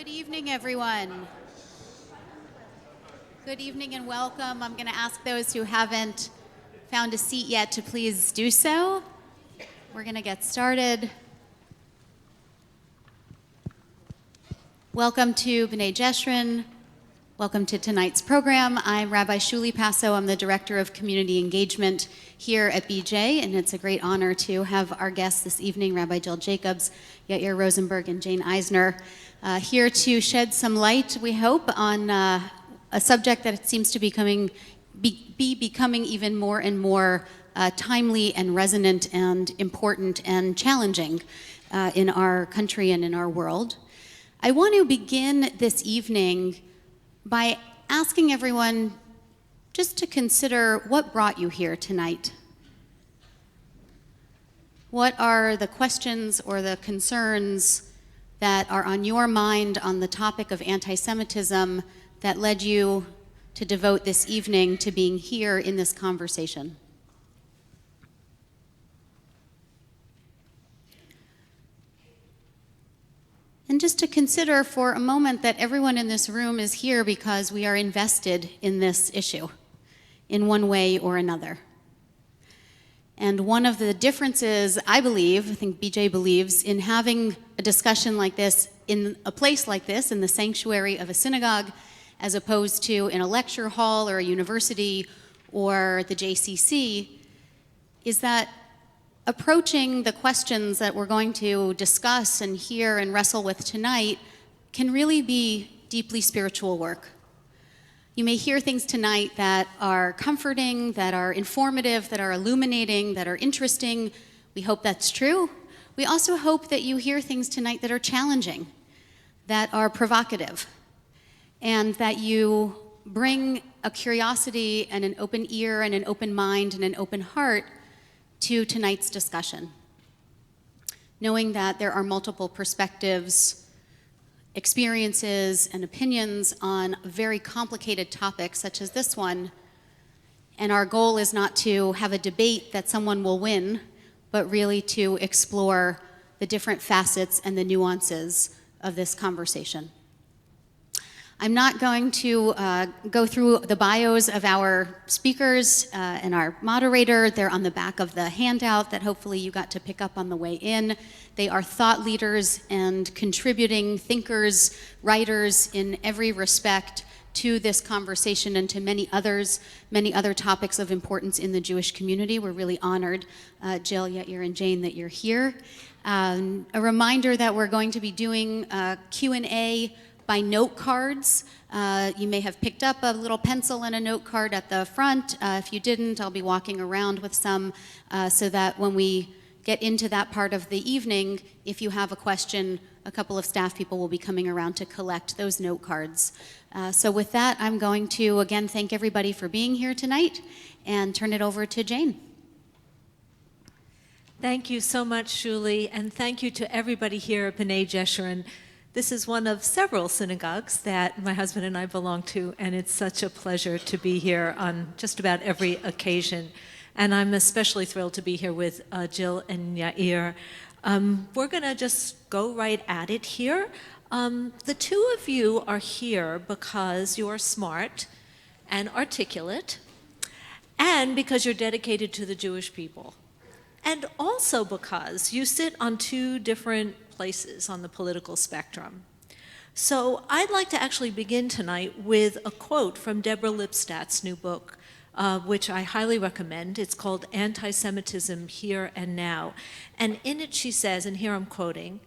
Good evening, everyone. Good evening and welcome. I'm going to ask those who haven't found a seat yet to please do so. We're going to get started. Welcome to B'nai Jeshurun. Welcome to tonight's program. I'm Rabbi Shuli Passo. I'm the Director of Community Engagement here at BJ, and it's a great honor to have our guests this evening, Rabbi Jill Jacobs, Yair Rosenberg, and Jane Eisner, here to shed some light, we hope, on a subject that seems to be becoming even more and more timely and resonant and important and challenging in our country and in our world. I want to begin this evening by asking everyone just to consider what brought you here tonight. What are the questions or the concerns that are on your mind on the topic of anti-Semitism that led you to devote this evening to being here in this conversation? And just to consider for a moment that everyone in this room is here because we are invested in this issue in one way or another. And one of the differences, I think BJ believes, in having a discussion like this in a place like this, in the sanctuary of a synagogue, as opposed to in a lecture hall or a university or the JCC, is that approaching the questions that we're going to discuss and hear and wrestle with tonight can really be deeply spiritual work. You may hear things tonight that are comforting, that are informative, that are illuminating, that are interesting. We hope that's true. We also hope that you hear things tonight that are challenging, that are provocative, and that you bring a curiosity and an open ear and an open mind and an open heart to tonight's discussion, knowing that there are multiple perspectives, experiences, and opinions on very complicated topics such as this one, and our goal is not to have a debate that someone will win, but really to explore the different facets and the nuances of this conversation. I'm not going to go through the bios of our speakers and our moderator. They're on the back of the handout that hopefully you got to pick up on the way in. They are thought leaders and contributing thinkers, writers in every respect to this conversation and to many other topics of importance in the Jewish community. We're really honored, Jill, Yair, and Jane, that you're here. A reminder that we're going to be doing Q&A by note cards. You may have picked up a little pencil and a note card at the front. If you didn't, I'll be walking around with some so that when we get into that part of the evening, if you have a question, a couple of staff people will be coming around to collect those note cards. So with that, I'm going to again thank everybody for being here tonight and turn it over to Jane. Thank you so much, Shuli, and thank you to everybody here at B'nai Jeshurun. This is one of several synagogues that my husband and I belong to, and it's such a pleasure to be here on just about every occasion. And I'm especially thrilled to be here with Jill and Yair. We're going to just go right at it here. The two of you are here because you are smart and articulate, and because you're dedicated to the Jewish people. And also because you sit on two different places on the political spectrum. So I'd like to actually begin tonight with a quote from Deborah Lipstadt's new book, which I highly recommend. It's called Antisemitism Here and Now. And in it she says, and here I'm quoting,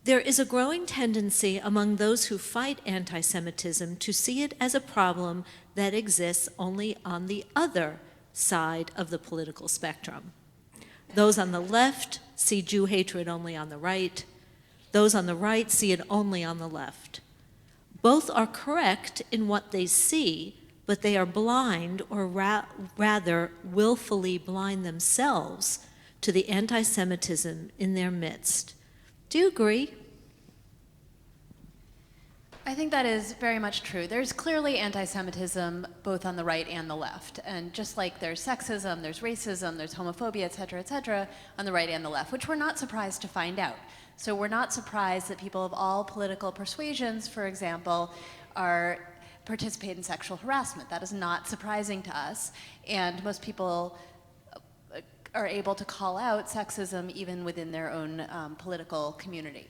"There is a growing tendency among those who fight anti-Semitism to see it as a problem that exists only on the other side of the political spectrum. Those on the left see Jew hatred only on the right. Those on the right see it only on the left. Both are correct in what they see, but they are blind, or rather willfully blind themselves, to the anti-Semitism in their midst." Do you agree? I think that is very much true. There's clearly anti-Semitism both on the right and the left. And just like there's sexism, there's racism, there's homophobia, et cetera, on the right and the left, which we're not surprised to find out. So we're not surprised that people of all political persuasions, for example, participate in sexual harassment. That is not surprising to us, and most people are able to call out sexism even within their own political community.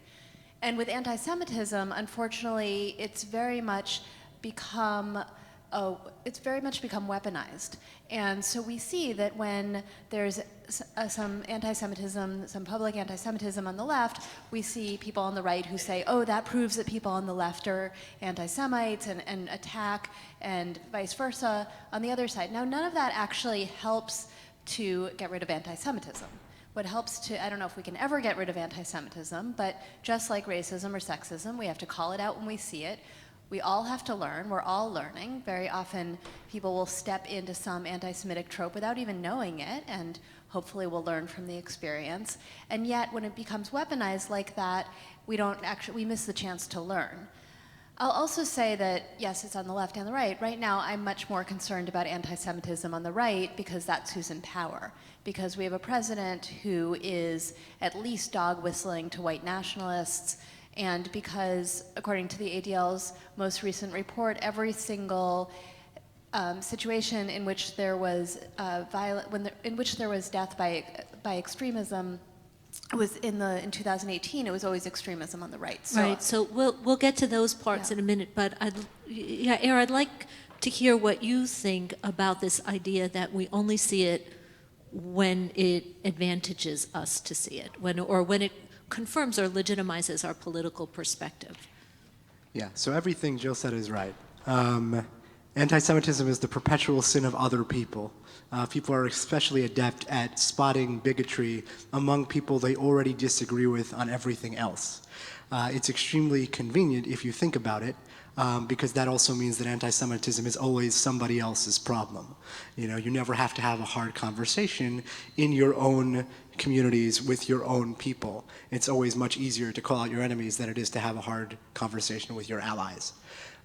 And with anti-Semitism, unfortunately, it's very much become weaponized. And so we see that when there's some anti-Semitism, some public anti-Semitism on the left, we see people on the right who say, oh, that proves that people on the left are anti-Semites and attack, and vice versa on the other side. Now, none of that actually helps to get rid of anti-Semitism. What helps to, I don't know if we can ever get rid of anti-Semitism, but just like racism or sexism, we have to call it out when we see it. We all have to learn. We're all learning. Very often, people will step into some anti-Semitic trope without even knowing it, and hopefully we'll learn from the experience. And yet, when it becomes weaponized like that, we miss the chance to learn. I'll also say that, yes, it's on the left and the right. Right now, I'm much more concerned about anti-Semitism on the right because that's who's in power. Because we have a president who is at least dog whistling to white nationalists, and because, according to the ADL's most recent report, every single situation in which there was death by extremism was in 2018. It was always extremism on the right. So, right. So we'll get to those parts in a minute. But Yair, I'd like to hear what you think about this idea that we only see it when it advantages us to see it, when it confirms or legitimizes our political perspective. Yeah, so everything Jill said is right. Anti-Semitism is the perpetual sin of other people. People are especially adept at spotting bigotry among people they already disagree with on everything else. It's extremely convenient if you think about it, because that also means that anti-Semitism is always somebody else's problem. You know, you never have to have a hard conversation in your own communities with your own people. It's always much easier to call out your enemies than it is to have a hard conversation with your allies.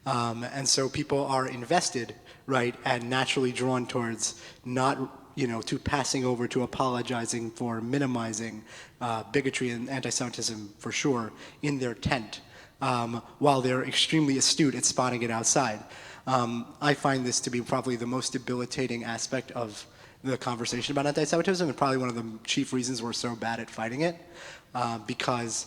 And so people are invested, right, and naturally drawn towards not, to passing over, to apologizing for minimizing bigotry and anti-Semitism, for sure, in their tent, while they're extremely astute at spotting it outside. I find this to be probably the most debilitating aspect of the conversation about anti-Semitism, and probably one of the chief reasons we're so bad at fighting it, because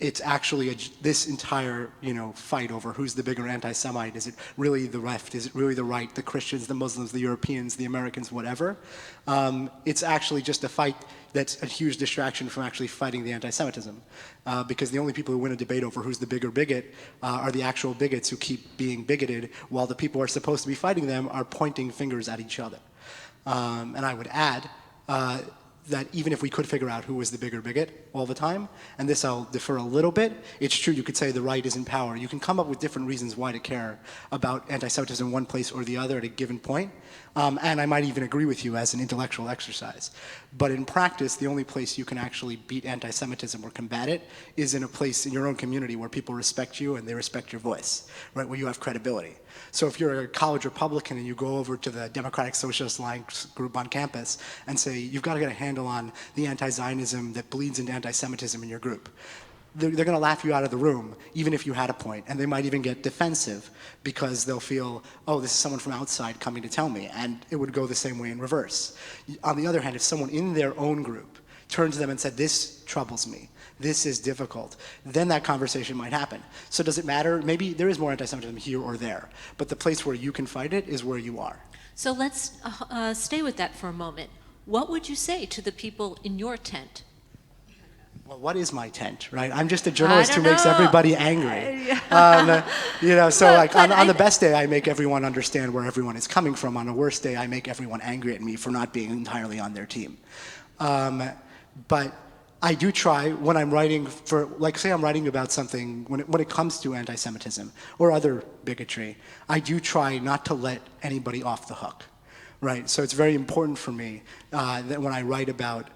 it's actually this entire, fight over who's the bigger anti-Semite. Is it really the left? Is it really the right? The Christians, the Muslims, the Europeans, the Americans, whatever. It's actually just a fight that's a huge distraction from actually fighting the anti-Semitism, because the only people who win a debate over who's the bigger bigot are the actual bigots who keep being bigoted, while the people who are supposed to be fighting them are pointing fingers at each other. And I would add that even if we could figure out who was the bigger bigot all the time, and this I'll defer a little bit, it's true you could say the right is in power. You can come up with different reasons why to care about anti-Semitism in one place or the other at a given point, and I might even agree with you as an intellectual exercise. But in practice, the only place you can actually beat anti-Semitism or combat it is in a place in your own community where people respect you and they respect your voice, right, where you have credibility. So if you're a college Republican and you go over to the Democratic Socialist Alliance group on campus and say, you've got to get a handle on the anti-Zionism that bleeds into anti-Semitism in your group, they're going to laugh you out of the room, even if you had a point, and they might even get defensive because they'll feel, oh, this is someone from outside coming to tell me, and it would go the same way in reverse. On the other hand, if someone in their own group turned to them and said, this troubles me, this is difficult, then that conversation might happen. So does it matter? Maybe there is more anti-Semitism here or there, but the place where you can fight it is where you are. So let's stay with that for a moment. What would you say to the people in your tent? Well, what is my tent, right? I'm just a journalist who makes everybody angry. So like on the best day, I make everyone understand where everyone is coming from. On a worse day, I make everyone angry at me for not being entirely on their team. But I do try when I'm writing for, like, say I'm writing about something, when it comes to anti-Semitism or other bigotry, I do try not to let anybody off the hook, right? So it's very important for me that when I write about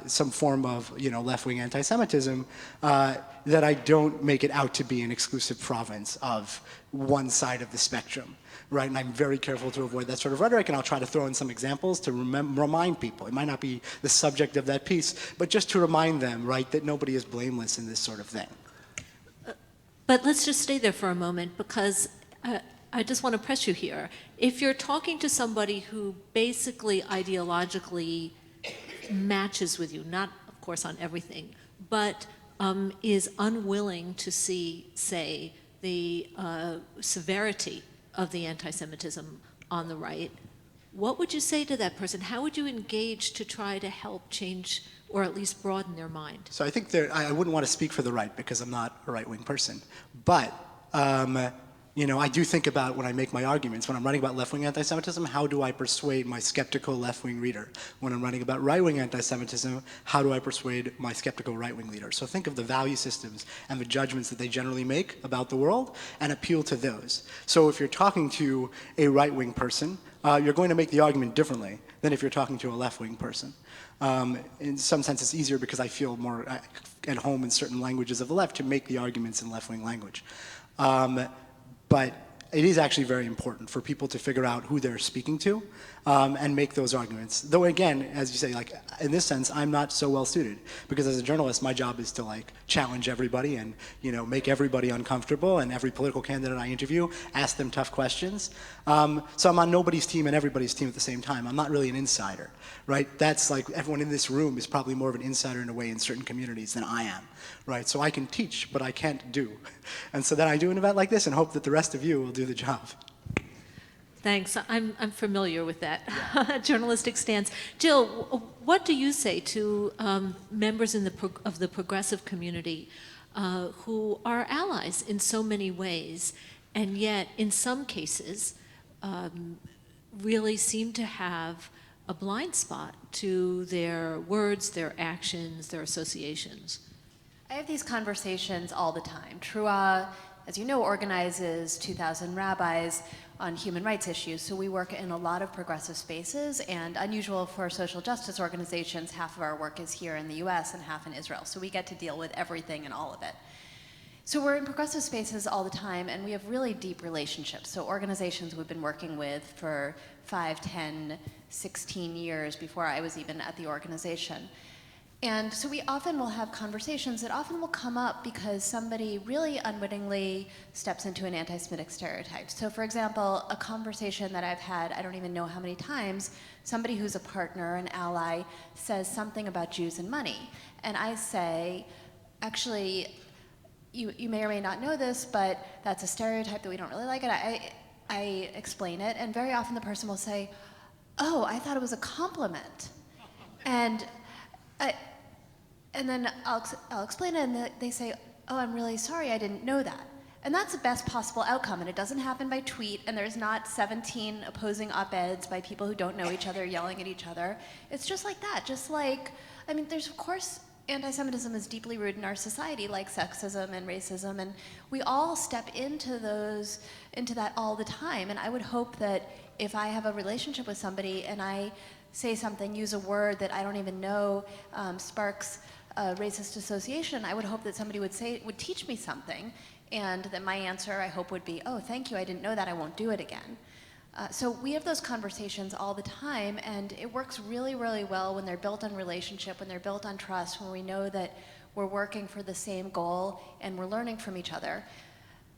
some form of left-wing anti-Semitism, that I don't make it out to be an exclusive province of one side of the spectrum. Right, and I'm very careful to avoid that sort of rhetoric, and I'll try to throw in some examples to remind people. It might not be the subject of that piece, but just to remind them, right, that nobody is blameless in this sort of thing. But let's just stay there for a moment, because I just want to press you here. If you're talking to somebody who basically ideologically matches with you, not, of course, on everything, but is unwilling to see, say, the severity of the anti-Semitism on the right, what would you say to that person? How would you engage to try to help change or at least broaden their mind? So I think I wouldn't want to speak for the right because I'm not a right-wing person, but I do think about when I make my arguments, when I'm writing about left-wing anti-Semitism, how do I persuade my skeptical left-wing reader? When I'm writing about right-wing anti-Semitism, how do I persuade my skeptical right-wing reader? So think of the value systems and the judgments that they generally make about the world and appeal to those. So if you're talking to a right-wing person, you're going to make the argument differently than if you're talking to a left-wing person. In some sense, it's easier because I feel more at home in certain languages of the left to make the arguments in left-wing language. But it is actually very important for people to figure out who they're speaking to and make those arguments. Though again, as you say, like in this sense, I'm not so well suited because as a journalist, my job is to like challenge everybody and make everybody uncomfortable, and every political candidate I interview, ask them tough questions. So I'm on nobody's team and everybody's team at the same time. I'm not really an insider, right? That's like everyone in this room is probably more of an insider in a way in certain communities than I am, right? So I can teach, but I can't do. And so then I do an event like this and hope that the rest of you will do the job. Thanks. I'm familiar with that journalistic stance. Jill, what do you say to members of the progressive community who are allies in so many ways, and yet in some cases really seem to have a blind spot to their words, their actions, their associations? I have these conversations all the time. Trua, as you know, organizes 2,000 rabbis on human rights issues. So we work in a lot of progressive spaces, and unusual for social justice organizations, half of our work is here in the US and half in Israel. So we get to deal with everything and all of it. So we're in progressive spaces all the time, and we have really deep relationships. So organizations we've been working with for 5, 10, 16 years before I was even at the organization. And so we often will have conversations that often will come up because somebody really unwittingly steps into an anti-Semitic stereotype. So for example, a conversation that I've had, I don't even know how many times, somebody who's a partner, an ally, says something about Jews and money. And I say, actually, you may or may not know this, but that's a stereotype that we don't really like. And I explain it, and very often the person will say, oh, I thought it was a compliment. And then I'll explain it, and they say, oh, I'm really sorry, I didn't know that. And that's the best possible outcome, and it doesn't happen by tweet, and there's not 17 opposing op-eds by people who don't know each other yelling at each other. It's just like that, there's of course, anti-Semitism is deeply rooted in our society, like sexism and racism, and we all step into that all the time, and I would hope that if I have a relationship with somebody and I say something, use a word that I don't even know sparks a racist association, I would hope that somebody would teach me something, and that my answer, I hope, would be, oh, thank you, I didn't know that, I won't do it again. So we have those conversations all the time, and it works really, really well when they're built on relationship, when they're built on trust, when we know that we're working for the same goal and we're learning from each other.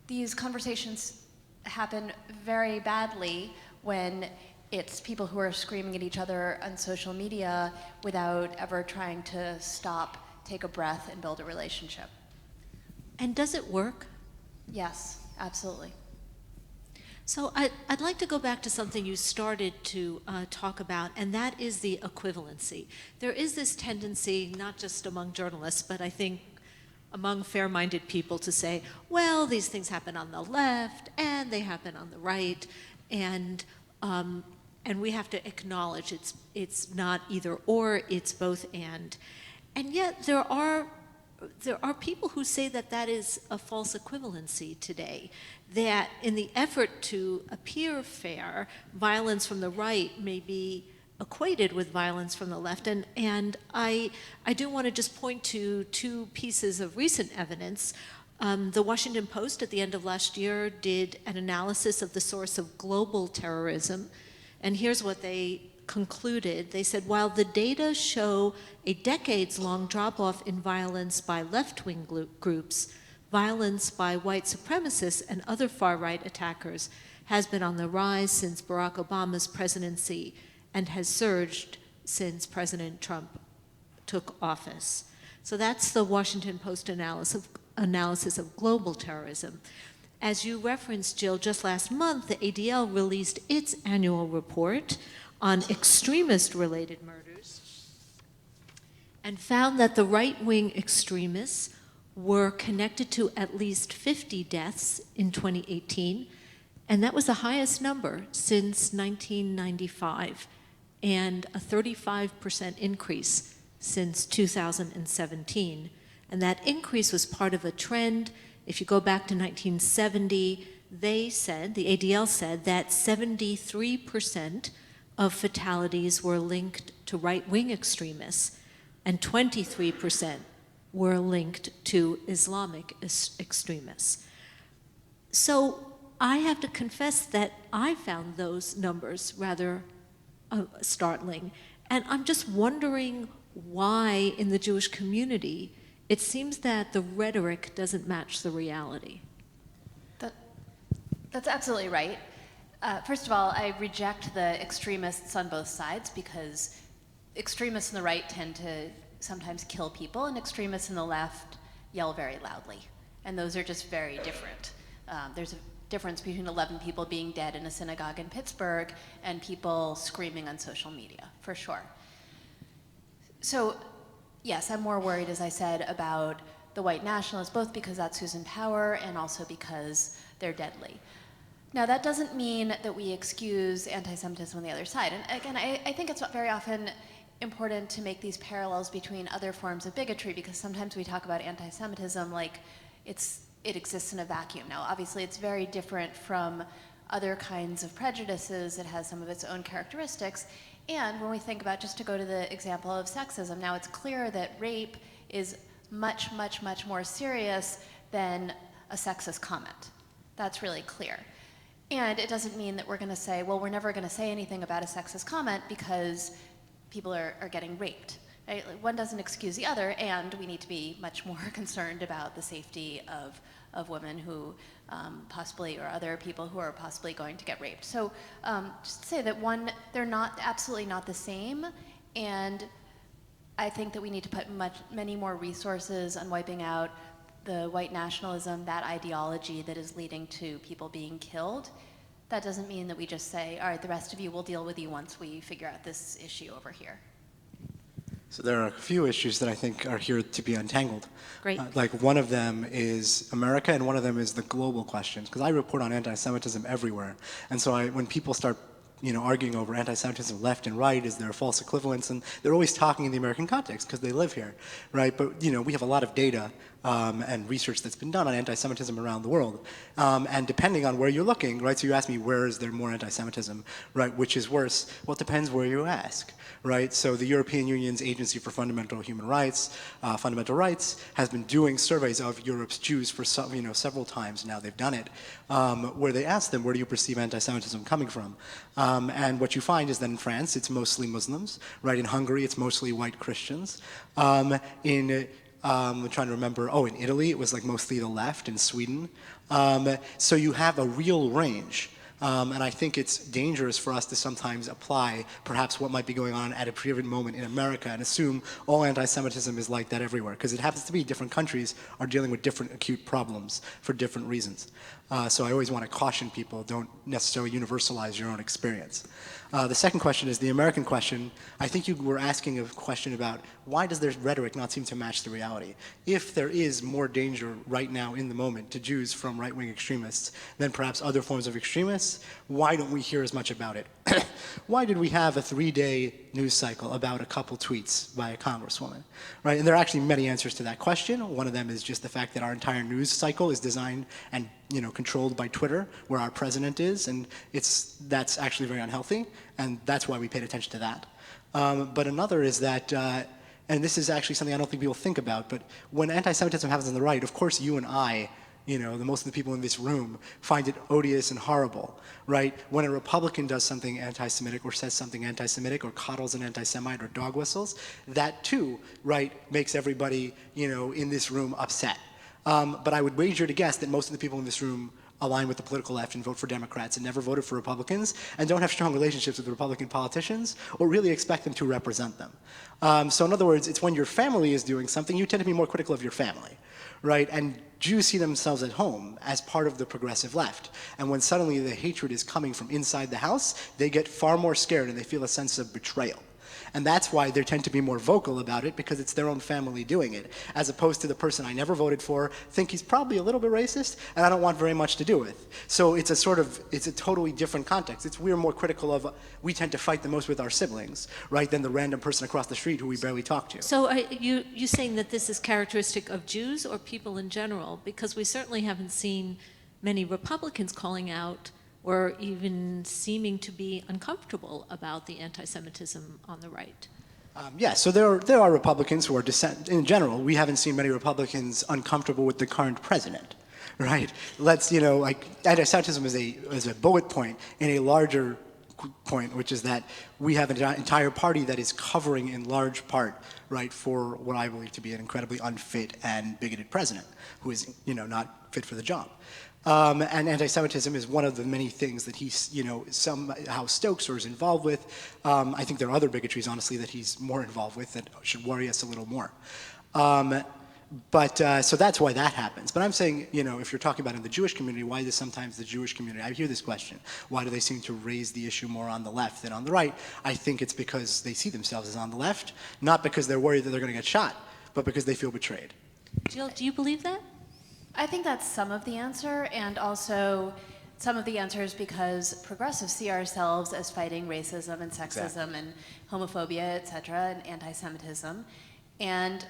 These conversations happen very badly when it's people who are screaming at each other on social media without ever trying to stop, take a breath, and build a relationship. And does it work? Yes, absolutely. So I'd like to go back to something you started to talk about, and that is the equivalency. There is this tendency, not just among journalists, but I think among fair-minded people, to say, well, these things happen on the left, and they happen on the right, and we have to acknowledge it's not either or, it's both and. And yet there are people who say that that is a false equivalency today, that in the effort to appear fair, violence from the right may be equated with violence from the left. And I do want to just point to two pieces of recent evidence. The Washington Post at the end of last year did an analysis of the source of global terrorism, and here's what they concluded. They said, while the data show a decades-long drop-off in violence by left-wing groups, violence by white supremacists and other far-right attackers has been on the rise since Barack Obama's presidency and has surged since President Trump took office. So that's the Washington Post analysis of global terrorism. As you referenced, Jill, just last month, the ADL released its annual report on extremist-related murders and found that the right-wing extremists were connected to at least 50 deaths in 2018, and that was the highest number since 1995, and a 35% increase since 2017. And that increase was part of a trend. If you go back to 1970, they said, the ADL said, that 73% of fatalities were linked to right-wing extremists, and 23% were linked to Islamic extremists. So I have to confess that I found those numbers rather startling. And I'm just wondering why in the Jewish community it seems that the rhetoric doesn't match the reality. That's absolutely right. First of all, I reject the extremists on both sides because extremists on the right tend to sometimes kill people, and extremists on the left yell very loudly. And those are just very different. There's a difference between 11 people being dead in a synagogue in Pittsburgh and people screaming on social media, for sure. So, yes, I'm more worried, as I said, about the white nationalists, both because that's who's in power and also because they're deadly. Now, that doesn't mean that we excuse anti-Semitism on the other side. And again, I think it's very often important to make these parallels between other forms of bigotry, because sometimes we talk about anti-Semitism like it exists in a vacuum. Now, obviously, it's very different from other kinds of prejudices. It has some of its own characteristics. And when we think about, just to go to the example of sexism, now it's clear that rape is much, much, much more serious than a sexist comment. That's really clear. And it doesn't mean that we're going to say, well, we're never going to say anything about a sexist comment because people are getting raped. Right? One doesn't excuse the other, and we need to be much more concerned about the safety of women who possibly, or other people who are possibly going to get raped. So just to say that they're absolutely not the same, and I think that we need to put many more resources on wiping out the white nationalism, that ideology that is leading to people being killed. That doesn't mean that we just say, all right, the rest of you, we'll deal with you once we figure out this issue over here. So there are a few issues that I think are here to be untangled. Great. Like one of them is America, and one of them is the global questions. Because I report on anti-Semitism everywhere, and so when people start, arguing over anti-Semitism left and right, is there a false equivalence, and they're always talking in the American context because they live here, right? But we have a lot of data and research that's been done on anti-Semitism around the world, and depending on where you're looking, right? So you asked me, where is there more anti-Semitism, right? Which is worse? Well, it depends where you ask, right? So the European Union's Agency for Fundamental Human Rights, Fundamental Rights, has been doing surveys of Europe's Jews for several times now. They've done it, where they ask them, where do you perceive anti-Semitism coming from? And what you find is that in France, it's mostly Muslims, right? In Hungary, it's mostly white Christians. I'm trying to remember, in Italy, it was like mostly the left, in Sweden. So you have a real range. And I think it's dangerous for us to sometimes apply perhaps what might be going on at a given moment in America and assume all anti-Semitism is like that everywhere, because it happens to be different countries are dealing with different acute problems for different reasons. So I always want to caution people, don't necessarily universalize your own experience. The second question is the American question. I think you were asking a question about why does their rhetoric not seem to match the reality? If there is more danger right now in the moment to Jews from right-wing extremists than perhaps other forms of extremists, why don't we hear as much about it? Why did we have a 3-day news cycle about a couple tweets by a congresswoman, right? And there are actually many answers to that question. One of them is just the fact that our entire news cycle is designed and controlled by Twitter, where our president is, and that's actually very unhealthy, and that's why we paid attention to that. But another is that, and this is actually something I don't think people think about, but when anti-Semitism happens on the right, of course you and I, the most of the people in this room find it odious and horrible, right? When a Republican does something anti-Semitic or says something anti-Semitic or coddles an anti-Semite or dog whistles, that too, right, makes everybody, in this room upset. But I would wager to guess that most of the people in this room align with the political left and vote for Democrats and never voted for Republicans and don't have strong relationships with Republican politicians or really expect them to represent them. So in other words, it's when your family is doing something, you tend to be more critical of your family, right? And Jews see themselves at home as part of the progressive left. And when suddenly the hatred is coming from inside the house, they get far more scared and they feel a sense of betrayal. And that's why they tend to be more vocal about it, because it's their own family doing it, as opposed to the person I never voted for, think he's probably a little bit racist, and I don't want very much to do with. So it's a totally different context. We're more critical of, we tend to fight the most with our siblings, right, than the random person across the street who we barely talk to. So are you saying that this is characteristic of Jews or people in general? Because we certainly haven't seen many Republicans calling out or even seeming to be uncomfortable about the anti-Semitism on the right. Yeah, so there are Republicans who are in general, we haven't seen many Republicans uncomfortable with the current president, right? Anti-Semitism is a bullet point in a larger point, which is that we have an entire party that is covering in large part, right, for what I believe to be an incredibly unfit and bigoted president who is, not fit for the job. And anti-Semitism is one of the many things that he's, somehow stokes or is involved with. I think there are other bigotries, honestly, that he's more involved with that should worry us a little more. So that's why that happens. But I'm saying, if you're talking about in the Jewish community, why does sometimes the Jewish community, I hear this question, why do they seem to raise the issue more on the left than on the right? I think it's because they see themselves as on the left, not because they're worried that they're going to get shot, but because they feel betrayed. Jill, do you believe that? I think that's some of the answer, and also some of the answer is because progressives see ourselves as fighting racism and sexism and homophobia, et cetera, and anti-Semitism. And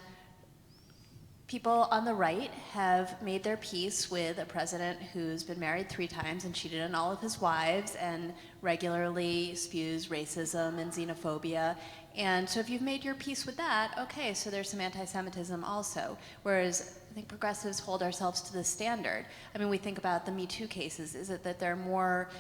people on the right have made their peace with a president who's been married 3 times and cheated on all of his wives and regularly spews racism and xenophobia. And so if you've made your peace with that, okay, so there's some anti-Semitism also. Whereas I think progressives hold ourselves to the standard. I mean, we think about the Me Too cases. Is it that there are more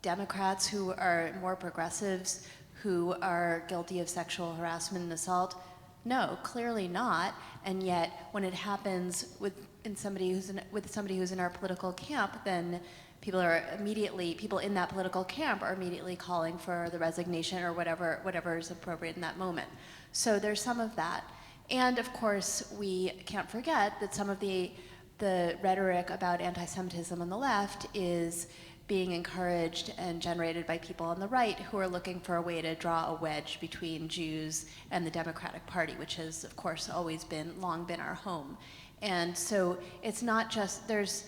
Democrats who are more progressives who are guilty of sexual harassment and assault? No, clearly not. And yet, when it happens with somebody who's in our political camp, then people in that political camp are immediately calling for the resignation or whatever is appropriate in that moment. So there's some of that. And of course, we can't forget that some of the rhetoric about anti-Semitism on the left is being encouraged and generated by people on the right who are looking for a way to draw a wedge between Jews and the Democratic Party, which has, of course, long been our home. And so it's not just, there's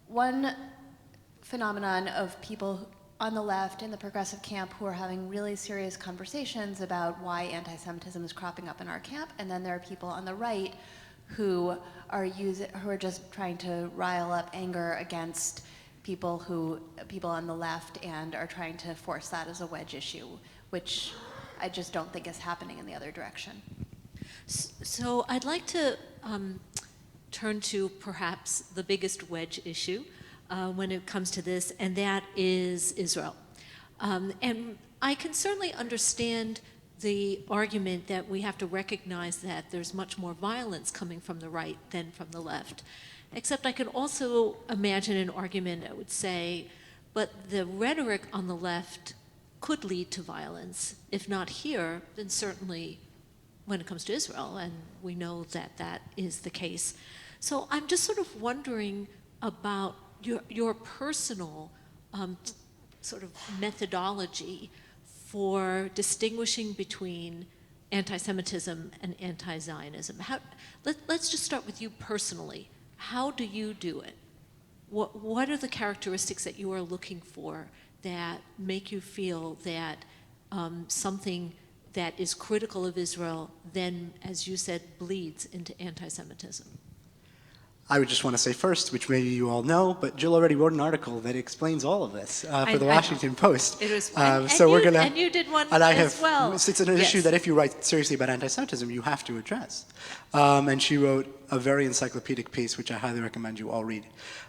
one phenomenon of people on the left in the progressive camp who are having really serious conversations about why anti-Semitism is cropping up in our camp, and then there are people on the right who are just trying to rile up anger against people on the left and are trying to force that as a wedge issue, which I just don't think is happening in the other direction. So I'd like to turn to perhaps the biggest wedge issue when it comes to this, and that is Israel. And I can certainly understand the argument that we have to recognize that there's much more violence coming from the right than from the left. Except I can also imagine an argument that would say, but the rhetoric on the left could lead to violence. If not here, then certainly when it comes to Israel, and we know that that is the case. So I'm just sort of wondering about your personal sort of methodology for distinguishing between anti-Semitism and anti-Zionism. Let's just start with you personally. How do you do it? What are the characteristics that you are looking for that make you feel that something that is critical of Israel then, as you said, bleeds into anti-Semitism? I would just want to say first, which maybe you all know, but Jill already wrote an article that explains all of this for the Washington Post. It was, So we're gonna, and you did one and I as have, well. It's an issue that if you write seriously about anti-Semitism, you have to address. And she wrote a very encyclopedic piece, which I highly recommend you all read.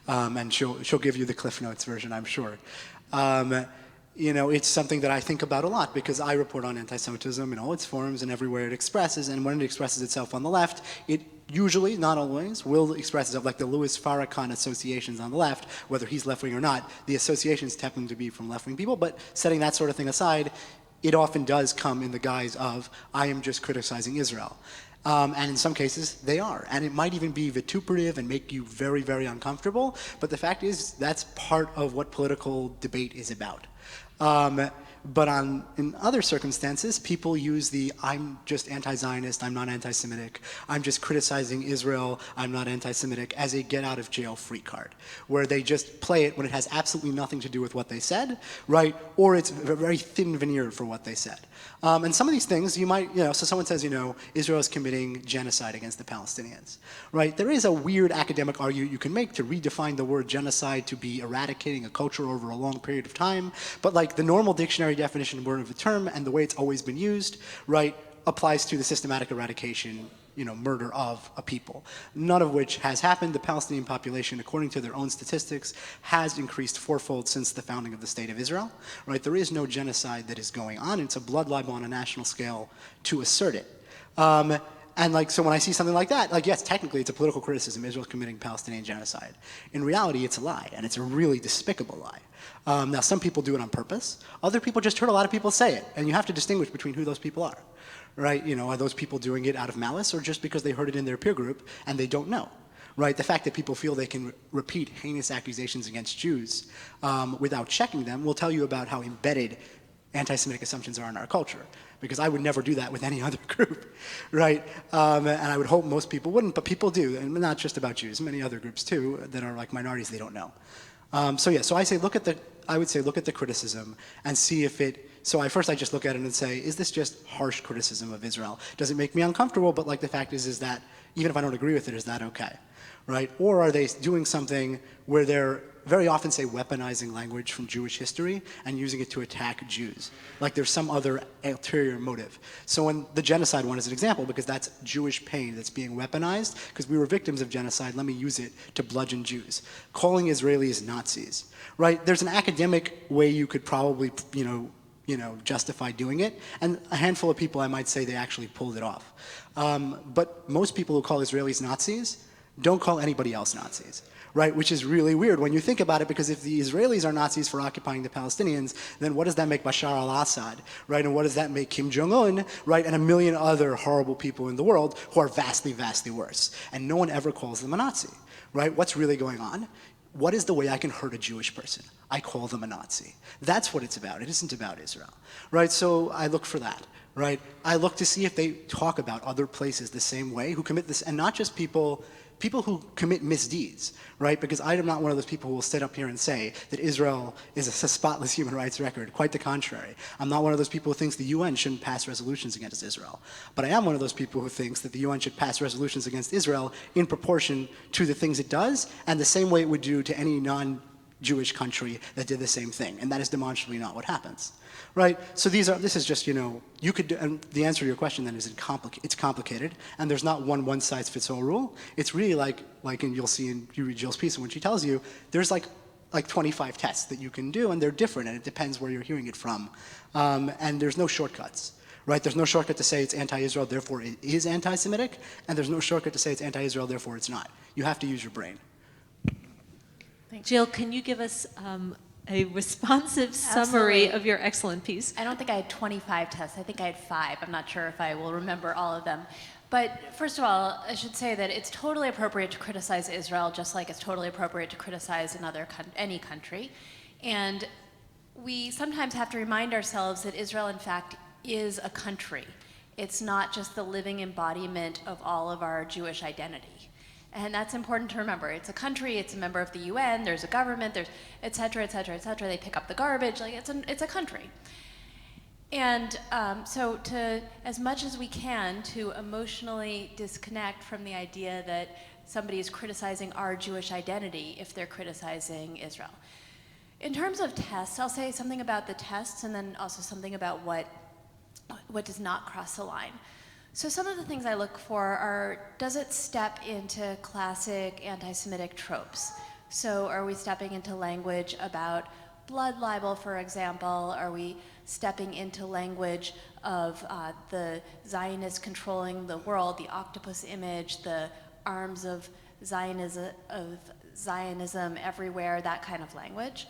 And she'll give you the Cliff Notes version, I'm sure. You know, it's something that I think about a lot because I report on anti-Semitism in all its forms and everywhere it expresses, and when it expresses itself on the left, it usually, not always, will express itself like the Louis Farrakhan associations on the left, whether he's left-wing or not. The associations happen to be from left-wing people, but setting that sort of thing aside, it often does come in the guise of, I am just criticizing Israel. And in some cases, they are. And it might even be vituperative and make you very, very uncomfortable, but the fact is, that's part of what political debate is about. But in other circumstances, people use the I'm just anti-Zionist, I'm not anti-Semitic, I'm just criticizing Israel, I'm not anti-Semitic, as a get-out-of-jail-free card, where they just play it when it has absolutely nothing to do with what they said, right? Or it's a very thin veneer for what they said. And some of these things you might, so someone says, Israel is committing genocide against the Palestinians, right? There is a weird academic argument you can make to redefine the word genocide to be eradicating a culture over a long period of time, but like the normal dictionary definition word of the term and the way it's always been used, right, applies to the systematic eradication, murder of a people, none of which has happened. The Palestinian population, according to their own statistics, has increased fourfold since the founding of the State of Israel, right? There is no genocide that is going on. It's a blood libel on a national scale to assert it. And so when I see something like that, yes, technically it's a political criticism, Israel's committing Palestinian genocide. In reality, it's a lie, and it's a really despicable lie. Now, some people do it on purpose. Other people just heard a lot of people say it, and you have to distinguish between who those people are, right? Are those people doing it out of malice or just because they heard it in their peer group and they don't know, right? The fact that people feel they can repeat heinous accusations against Jews without checking them will tell you about how embedded anti-Semitic assumptions are in our culture, because I would never do that with any other group, right? And I would hope most people wouldn't, but people do, and not just about Jews, many other groups too that are like minorities they don't know. So I would say look at the criticism and see if it, first I just look at it and say, is this just harsh criticism of Israel? Does it make me uncomfortable? But the fact is that even if I don't agree with it, is that okay, right? Or are they doing something where they're very often say weaponizing language from Jewish history and using it to attack Jews? Like there's some other ulterior motive. So when the genocide one is an example, because that's Jewish pain that's being weaponized, because we were victims of genocide, let me use it to bludgeon Jews. Calling Israelis Nazis, right? There's an academic way you could probably, justify doing it, and a handful of people I might say they actually pulled it off. But most people who call Israelis Nazis don't call anybody else Nazis, right? Which is really weird when you think about it, because if the Israelis are Nazis for occupying the Palestinians, then what does that make Bashar al-Assad, right? And what does that make Kim Jong-un, right? And a million other horrible people in the world who are vastly, vastly worse. And no one ever calls them a Nazi, right? What's really going on? What is the way I can hurt a Jewish person? I call them a Nazi. That's what it's about. It isn't about Israel, right? So I look for that, right? I look to see if they talk about other places the same way, who commit this, and not just people who commit misdeeds, right? Because I am not one of those people who will sit up here and say that Israel is a spotless human rights record. Quite the contrary. I'm not one of those people who thinks the UN shouldn't pass resolutions against Israel. But I am one of those people who thinks that the UN should pass resolutions against Israel in proportion to the things it does, and the same way it would do to any non-Jewish country that did the same thing. And that is demonstrably not what happens, right? So this is just, you could, and the answer to your question then is it's complicated, and there's not one size fits all rule. It's really like and you'll see in, you read Jill's piece, and when she tells you, there's like 25 tests that you can do, and they're different, and it depends where you're hearing it from. And there's no shortcuts, right? There's no shortcut to say it's anti-Israel, therefore it is anti-Semitic, and there's no shortcut to say it's anti-Israel, therefore it's not. You have to use your brain. Jill, can you give us a responsive summary of your excellent piece? I don't think I had 25 tests. I think I had 5. I'm not sure if I will remember all of them. But first of all, I should say that it's totally appropriate to criticize Israel, just like it's totally appropriate to criticize any country. And we sometimes have to remind ourselves that Israel, in fact, is a country. It's not just the living embodiment of all of our Jewish identity. And that's important to remember. It's a country, it's a member of the UN, there's a government, there's et cetera, et cetera, et cetera. They pick up the garbage, it's a country. And so as much as we can, to emotionally disconnect from the idea that somebody is criticizing our Jewish identity if they're criticizing Israel. In terms of tests, I'll say something about the tests and then also something about what does not cross the line. So some of the things I look for are, does it step into classic anti-Semitic tropes? So are we stepping into language about blood libel, for example? Are we stepping into language of the Zionists controlling the world, the octopus image, the arms of Zionism everywhere, that kind of language?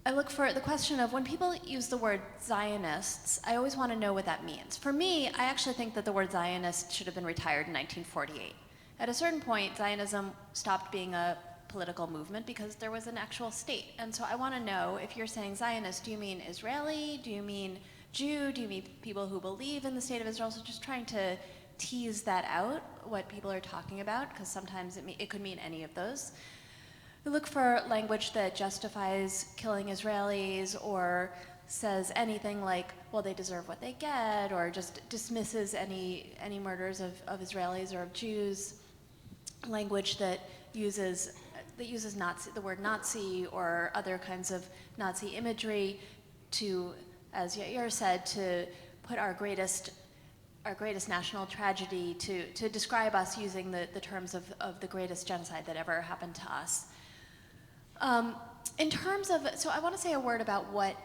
I look for the question of when people use the word Zionists, I always want to know what that means. For me, I actually think that the word Zionist should have been retired in 1948. At a certain point, Zionism stopped being a political movement because there was an actual state. And so I want to know, if you're saying Zionist, do you mean Israeli? Do you mean Jew? Do you mean people who believe in the state of Israel? So just trying to tease that out, what people are talking about, because sometimes it could mean any of those. We look for language that justifies killing Israelis or says anything like, well, they deserve what they get, or just dismisses any murders of Israelis or of Jews. Language that uses Nazi, the word Nazi or other kinds of Nazi imagery to, as Yair said, to put our greatest national tragedy, to describe us using the terms of the greatest genocide that ever happened to us. In terms of, so I want to say a word about what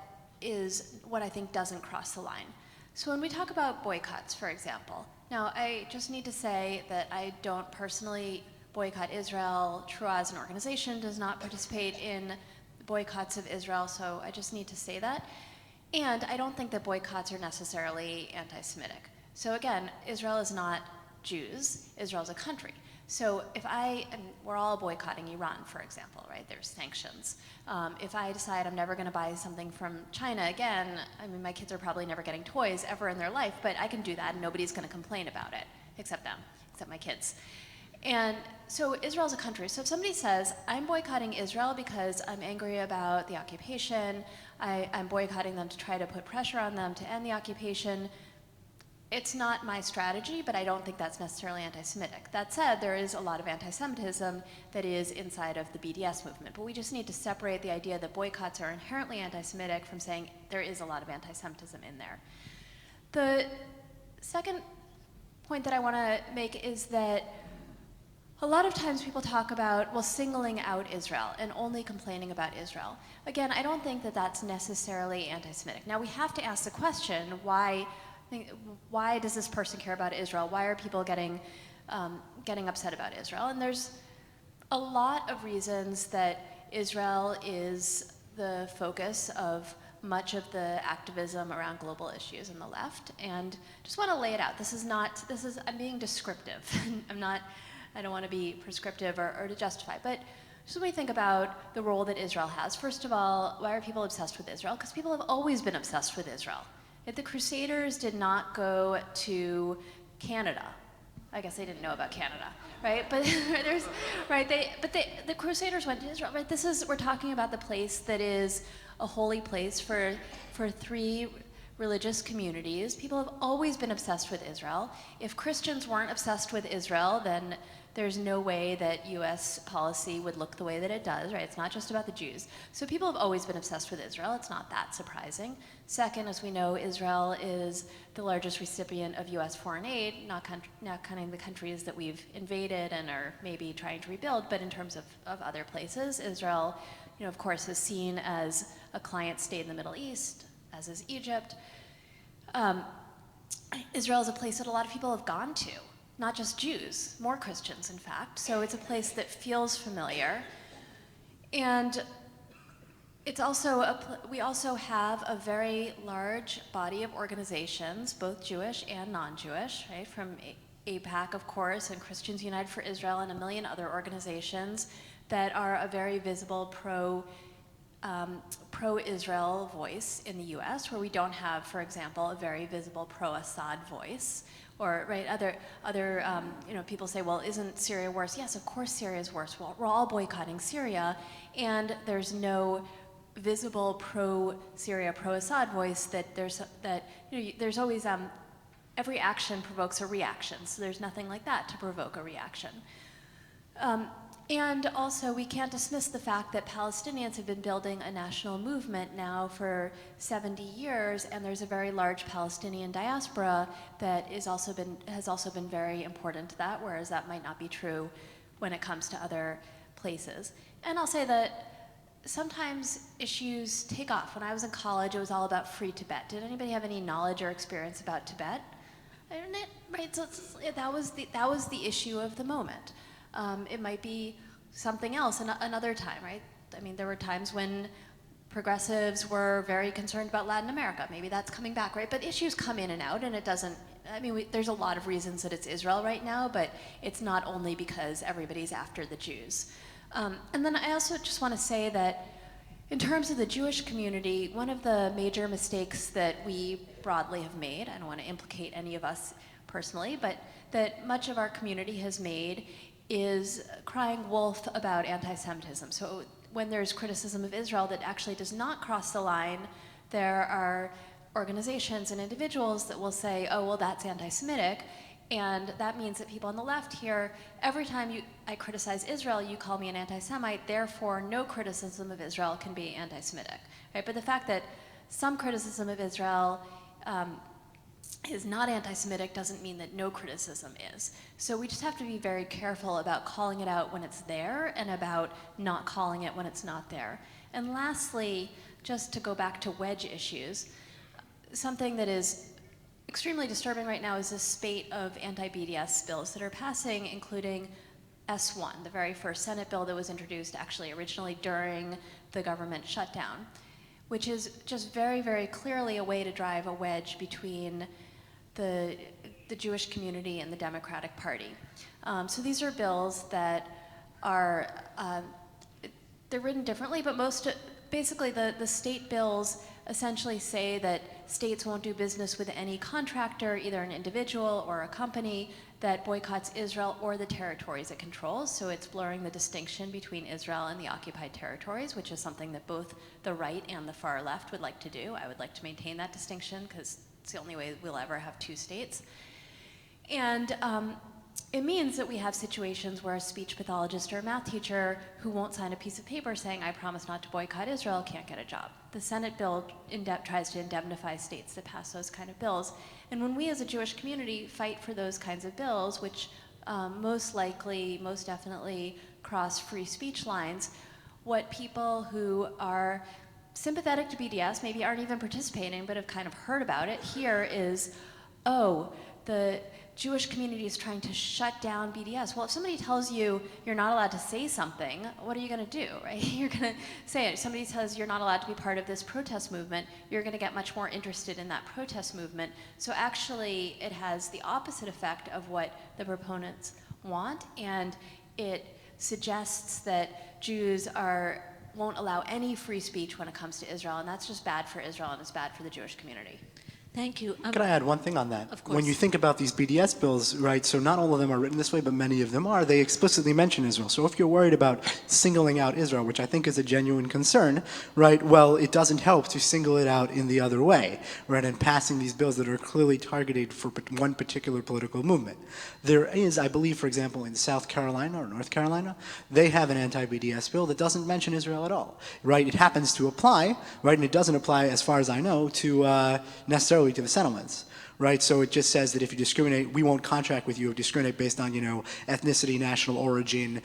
I think doesn't cross the line. So when we talk about boycotts, for example, now I just need to say that I don't personally boycott Israel. Trua as an organization does not participate in boycotts of Israel, so I just need to say that. And I don't think that boycotts are necessarily anti-Semitic. So again, Israel is not Jews, Israel is a country. So we're all boycotting Iran, for example, right? There's sanctions. If I decide I'm never going to buy something from China again, I mean, my kids are probably never getting toys ever in their life, but I can do that and nobody's going to complain about it, except them, except my kids. And so Israel's a country. So if somebody says, I'm boycotting Israel because I'm angry about the occupation, I'm boycotting them to try to put pressure on them to end the occupation, it's not my strategy, but I don't think that's necessarily anti-Semitic. That said, there is a lot of anti-Semitism that is inside of the BDS movement, but we just need to separate the idea that boycotts are inherently anti-Semitic from saying there is a lot of anti-Semitism in there. The second point that I want to make is that a lot of times people talk about, well, singling out Israel and only complaining about Israel. Again, I don't think that that's necessarily anti-Semitic. Now, we have to ask the question, why does this person care about Israel? Why are people getting upset about Israel? And there's a lot of reasons that Israel is the focus of much of the activism around global issues in the left. And just want to lay it out. I'm being descriptive. I don't want to be prescriptive or to justify, but just when we think about the role that Israel has, first of all, why are people obsessed with Israel? Because people have always been obsessed with Israel. If the Crusaders did not go to Canada, I guess they didn't know about Canada, right? But the Crusaders went to Israel, right? We're talking about the place that is a holy place for three religious communities. People have always been obsessed with Israel. If Christians weren't obsessed with Israel, then there's no way that US policy would look the way that it does, right? It's not just about the Jews. So people have always been obsessed with Israel. It's not that surprising. Second, as we know, Israel is the largest recipient of US foreign aid, not counting the countries that we've invaded and are maybe trying to rebuild, but in terms of other places, Israel, of course, is seen as a client state in the Middle East, as is Egypt. Israel is a place that a lot of people have gone to, not just Jews, more Christians, in fact. So it's a place that feels familiar. And it's also we also have a very large body of organizations, both Jewish and non-Jewish, right? From AIPAC, of course, and Christians United for Israel, and a million other organizations that are a very visible pro-Israel voice in the U.S., where we don't have, for example, a very visible pro-Assad voice. Or other people say, well, isn't Syria worse? Yes, of course Syria is worse. Well, we're all boycotting Syria, and there's no visible pro-Syria, pro-Assad voice there's always every action provokes a reaction. So there's nothing like that to provoke a reaction. And also, we can't dismiss the fact that Palestinians have been building a national movement now for 70 years, and there's a very large Palestinian diaspora that has also been very important to that, whereas that might not be true when it comes to other places. And I'll say that sometimes issues take off. When I was in college, it was all about free Tibet. Did anybody have any knowledge or experience about Tibet? Right, so that was the issue of the moment. It might be something else another time, right? I mean, there were times when progressives were very concerned about Latin America. Maybe that's coming back, right? But issues come in and out, and it doesn't, I mean, there's a lot of reasons that it's Israel right now, but it's not only because everybody's after the Jews. And then I also just want to say that in terms of the Jewish community, one of the major mistakes that we broadly have made, I don't want to implicate any of us personally, but that much of our community has made is crying wolf about anti-Semitism. So when there's criticism of Israel that actually does not cross the line, there are organizations and individuals that will say, oh, well, that's anti-Semitic. And that means that people on the left here, every time I criticize Israel, you call me an anti-Semite, therefore no criticism of Israel can be anti-Semitic. Right? But the fact that some criticism of Israel is not anti-Semitic doesn't mean that no criticism is. So we just have to be very careful about calling it out when it's there and about not calling it when it's not there. And lastly, just to go back to wedge issues, something that is extremely disturbing right now is this spate of anti-BDS bills that are passing, including S1, the very first Senate bill that was introduced actually originally during the government shutdown, which is just very, very clearly a way to drive a wedge between the Jewish community and the Democratic Party. So these are bills that are, they're written differently, but basically the state bills essentially say that states won't do business with any contractor, either an individual or a company, that boycotts Israel or the territories it controls. So it's blurring the distinction between Israel and the occupied territories, which is something that both the right and the far left would like to do. I would like to maintain that distinction because it's the only way we'll ever have two states. And it means that we have situations where a speech pathologist or a math teacher who won't sign a piece of paper saying, I promise not to boycott Israel, can't get a job. The Senate bill tries to indemnify states that pass those kind of bills. And when we as a Jewish community fight for those kinds of bills, which most definitely cross free speech lines, what people who are sympathetic to BDS, maybe aren't even participating, but have kind of heard about it, here is, oh, the Jewish community is trying to shut down BDS. Well, if somebody tells you you're not allowed to say something, what are you going to do, right? You're going to say it. If somebody says you're not allowed to be part of this protest movement, you're going to get much more interested in that protest movement. So actually, it has the opposite effect of what the proponents want, and it suggests that Jews won't allow any free speech when it comes to Israel, and that's just bad for Israel, and it's bad for the Jewish community. Thank you. Can I add one thing on that? Of course. When you think about these BDS bills, right, so not all of them are written this way, but many of them are, they explicitly mention Israel. So if you're worried about singling out Israel, which I think is a genuine concern, right, well, it doesn't help to single it out in the other way, right, and passing these bills that are clearly targeted for one particular political movement. There is, I believe, for example, in South Carolina or North Carolina, they have an anti-BDS bill that doesn't mention Israel at all, right? It happens to apply, right, and it doesn't apply, as far as I know, to necessarily to the settlements, right? So it just says that if you discriminate, we won't contract with you if you discriminate based on, ethnicity, national origin,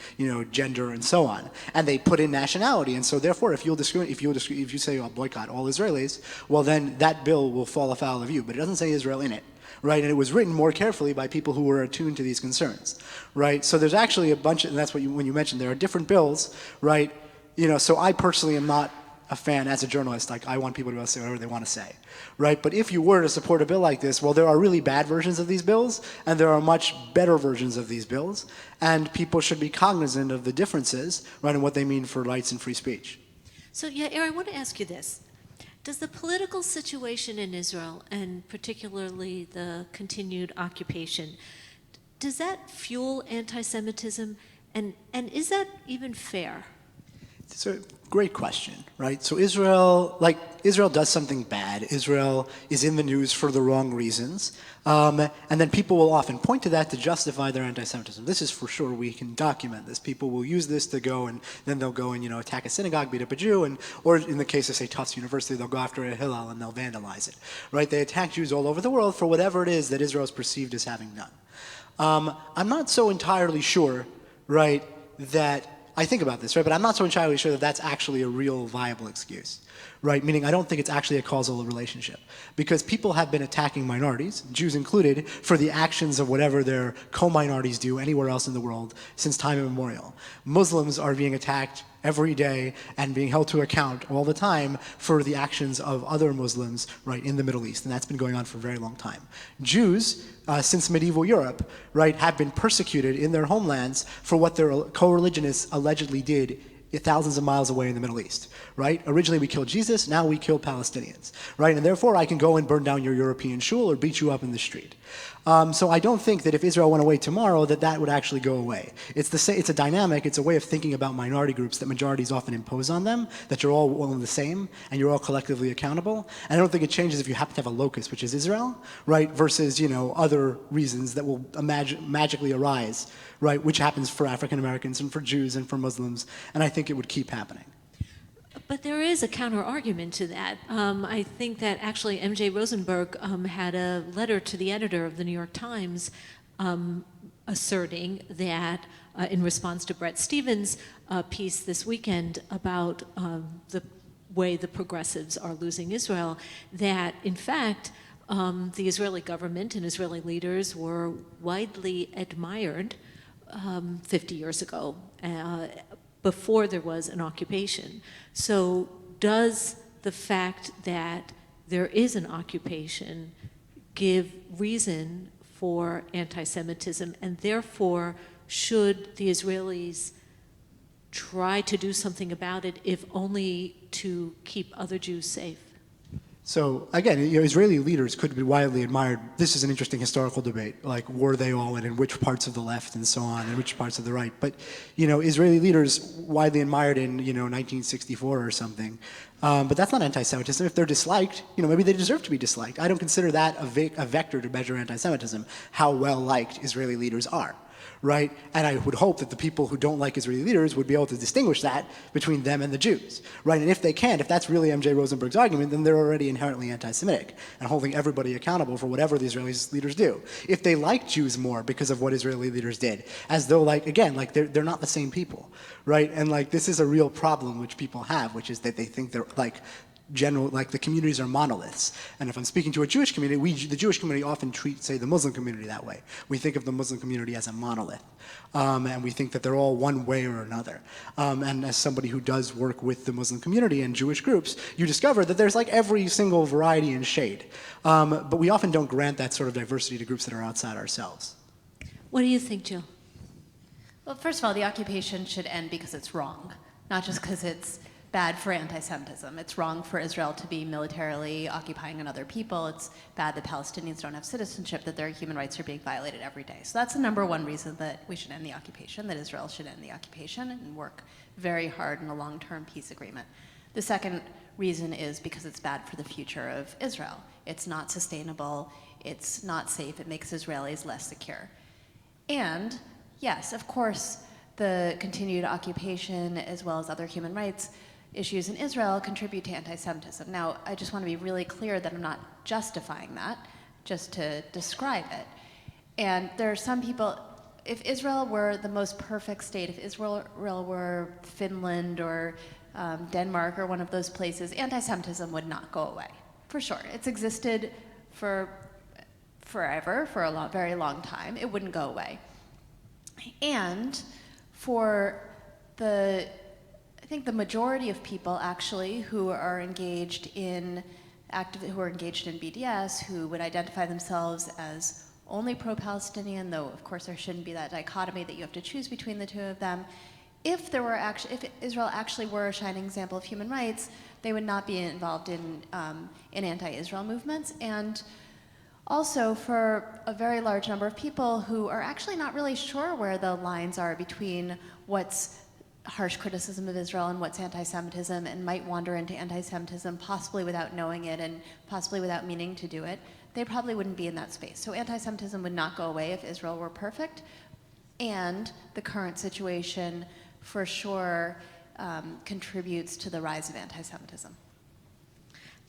gender, and so on. And they put in nationality, and so therefore, if you say, I'll boycott all Israelis, well, then that bill will fall afoul of you. But it doesn't say Israel in it, right? And it was written more carefully by people who were attuned to these concerns, right? So there's actually a bunch, and that's what when you mentioned, there are different bills, right? So I personally am not a fan as a journalist, like I want people to be able to say whatever they want to say, right? But if you were to support a bill like this, well, there are really bad versions of these bills, and there are much better versions of these bills, and people should be cognizant of the differences, right, and what they mean for rights and free speech. So, Yair, I want to ask you this. Does the political situation in Israel, and particularly the continued occupation, does that fuel anti-Semitism, and is that even fair? It's a great question, right? So Israel does something bad. Israel is in the news for the wrong reasons. And then people will often point to that to justify their anti-Semitism. This is for sure, we can document this. People will use this to go and then they'll go and, attack a synagogue, beat up a Jew, or in the case of, say, Tufts University, they'll go after a Hillel and they'll vandalize it, right? They attack Jews all over the world for whatever it is that Israel is perceived as having done. I'm not so entirely sure, right, that I think about this, right, but I'm not so entirely sure that that's actually a real viable excuse, right? Meaning I don't think it's actually a causal relationship, because people have been attacking minorities, Jews included, for the actions of whatever their co-minorities do anywhere else in the world since time immemorial. Muslims are being attacked every day and being held to account all the time for the actions of other Muslims, right, in the Middle East, and that's been going on for a very long time. Jews, since medieval Europe, right, have been persecuted in their homelands for what their co-religionists allegedly did thousands of miles away in the Middle East, right? Originally we killed Jesus, now we kill Palestinians, right? And therefore I can go and burn down your European shul or beat you up in the street. So I don't think that if Israel went away tomorrow that would actually go away. It's a dynamic, it's a way of thinking about minority groups that majorities often impose on them, that you're all one and the same and you're all collectively accountable. And I don't think it changes if you happen to have a locus, which is Israel, right? Versus, other reasons that will magically arise, right? Which happens for African Americans and for Jews and for Muslims. And I think it would keep happening. But there is a counter-argument to that. I think that actually M.J. Rosenberg had a letter to the editor of the New York Times asserting that in response to Bret Stephens' piece this weekend about the way the progressives are losing Israel, that in fact the Israeli government and Israeli leaders were widely admired 50 years ago, before there was an occupation. So does the fact that there is an occupation give reason for anti-Semitism, and therefore should the Israelis try to do something about it, if only to keep other Jews safe? So again, Israeli leaders could be widely admired. This is an interesting historical debate, like were they all in which parts of the left and so on, and which parts of the right. But Israeli leaders widely admired in 1964 or something. But that's not anti-Semitism. If they're disliked, maybe they deserve to be disliked. I don't consider that a vector to measure anti-Semitism, how well liked Israeli leaders are. Right? And I would hope that the people who don't like Israeli leaders would be able to distinguish that between them and the Jews. Right? And if they can't, if that's really M.J. Rosenberg's argument, then they're already inherently anti-Semitic and holding everybody accountable for whatever the Israeli leaders do. If they like Jews more because of what Israeli leaders did, as though they're not the same people. Right? And this is a real problem which people have, which is that they think they're the communities are monoliths. And if I'm speaking to a Jewish community, the Jewish community often treat, say, the Muslim community that way. We think of the Muslim community as a monolith. And we think that they're all one way or another. And as somebody who does work with the Muslim community and Jewish groups, you discover that there's every single variety and shade. But we often don't grant that sort of diversity to groups that are outside ourselves. What do you think, Jill? Well, first of all, the occupation should end because it's wrong, not just because it's bad for anti-Semitism. It's wrong for Israel to be militarily occupying another people. It's bad that Palestinians don't have citizenship, that their human rights are being violated every day. So that's the number one reason that we should end the occupation, that Israel should end the occupation and work very hard in a long-term peace agreement. The second reason is because it's bad for the future of Israel. It's not sustainable, it's not safe, it makes Israelis less secure. And yes, of course, the continued occupation as well as other human rights issues in Israel contribute to anti-Semitism. Now, I just want to be really clear that I'm not justifying that, just to describe it. And there are some people, if Israel were the most perfect state, if Israel were Finland or Denmark or one of those places, anti-Semitism would not go away, for sure. It's existed for forever, for a very long time. It wouldn't go away. And for I think the majority of people actually who are engaged in BDS, who would identify themselves as only pro-Palestinian, though of course there shouldn't be that dichotomy that you have to choose between the two of them. If Israel actually were a shining example of human rights, they would not be involved in anti-Israel movements. And also for a very large number of people who are actually not really sure where the lines are between what's harsh criticism of Israel and what's anti-Semitism and might wander into anti-Semitism possibly without knowing it and possibly without meaning to do it, they probably wouldn't be in that space. So anti-Semitism would not go away if Israel were perfect, and the current situation for sure contributes to the rise of anti-Semitism.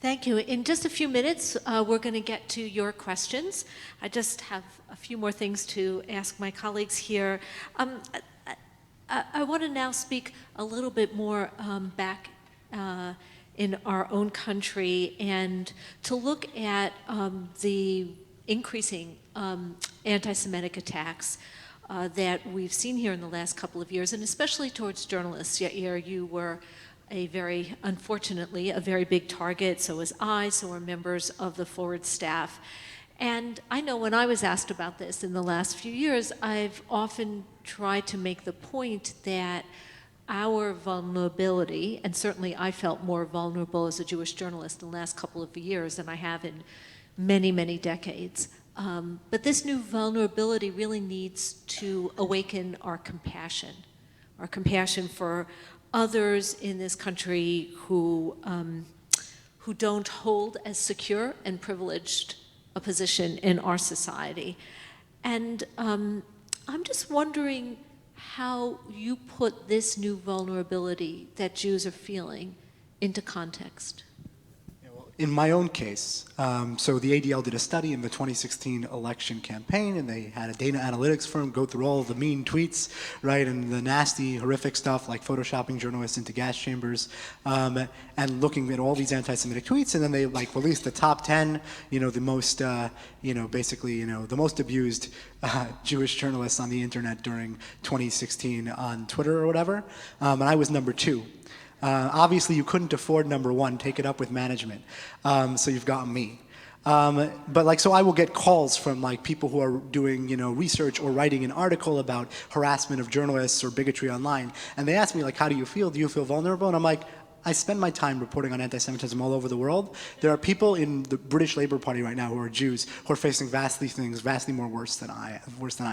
Thank you. In just a few minutes, we're going to get to your questions. I just have a few more things to ask my colleagues here. I want to now speak a little bit more back in our own country and to look at the increasing anti-Semitic attacks that we've seen here in the last couple of years, and especially towards journalists. Yair, you were unfortunately, a very big target. So was I, so were members of the Forward staff. And I know when I was asked about this in the last few years, I've often tried to make the point that our vulnerability, and certainly I felt more vulnerable as a Jewish journalist in the last couple of years than I have in many, many decades. But this new vulnerability really needs to awaken our compassion for others in this country who don't hold as secure and privileged a position in our society. And I'm just wondering how you put this new vulnerability that Jews are feeling into context. In my own case, so the ADL did a study in the 2016 election campaign, and they had a data analytics firm go through all of the mean tweets, right, and the nasty, horrific stuff like photoshopping journalists into gas chambers, and looking at all these anti-Semitic tweets, and then they released the top 10, the most, the most abused Jewish journalists on the internet during 2016 on Twitter or whatever, and I was number 2. Obviously, you couldn't afford number 1. Take it up with management. So you've got me. So I will get calls from people who are doing research or writing an article about harassment of journalists or bigotry online, and they ask me how do you feel? Do you feel vulnerable? And I'm like, I spend my time reporting on anti-Semitism all over the world. There are people in the British Labour Party right now who are Jews who are facing vastly more worse than I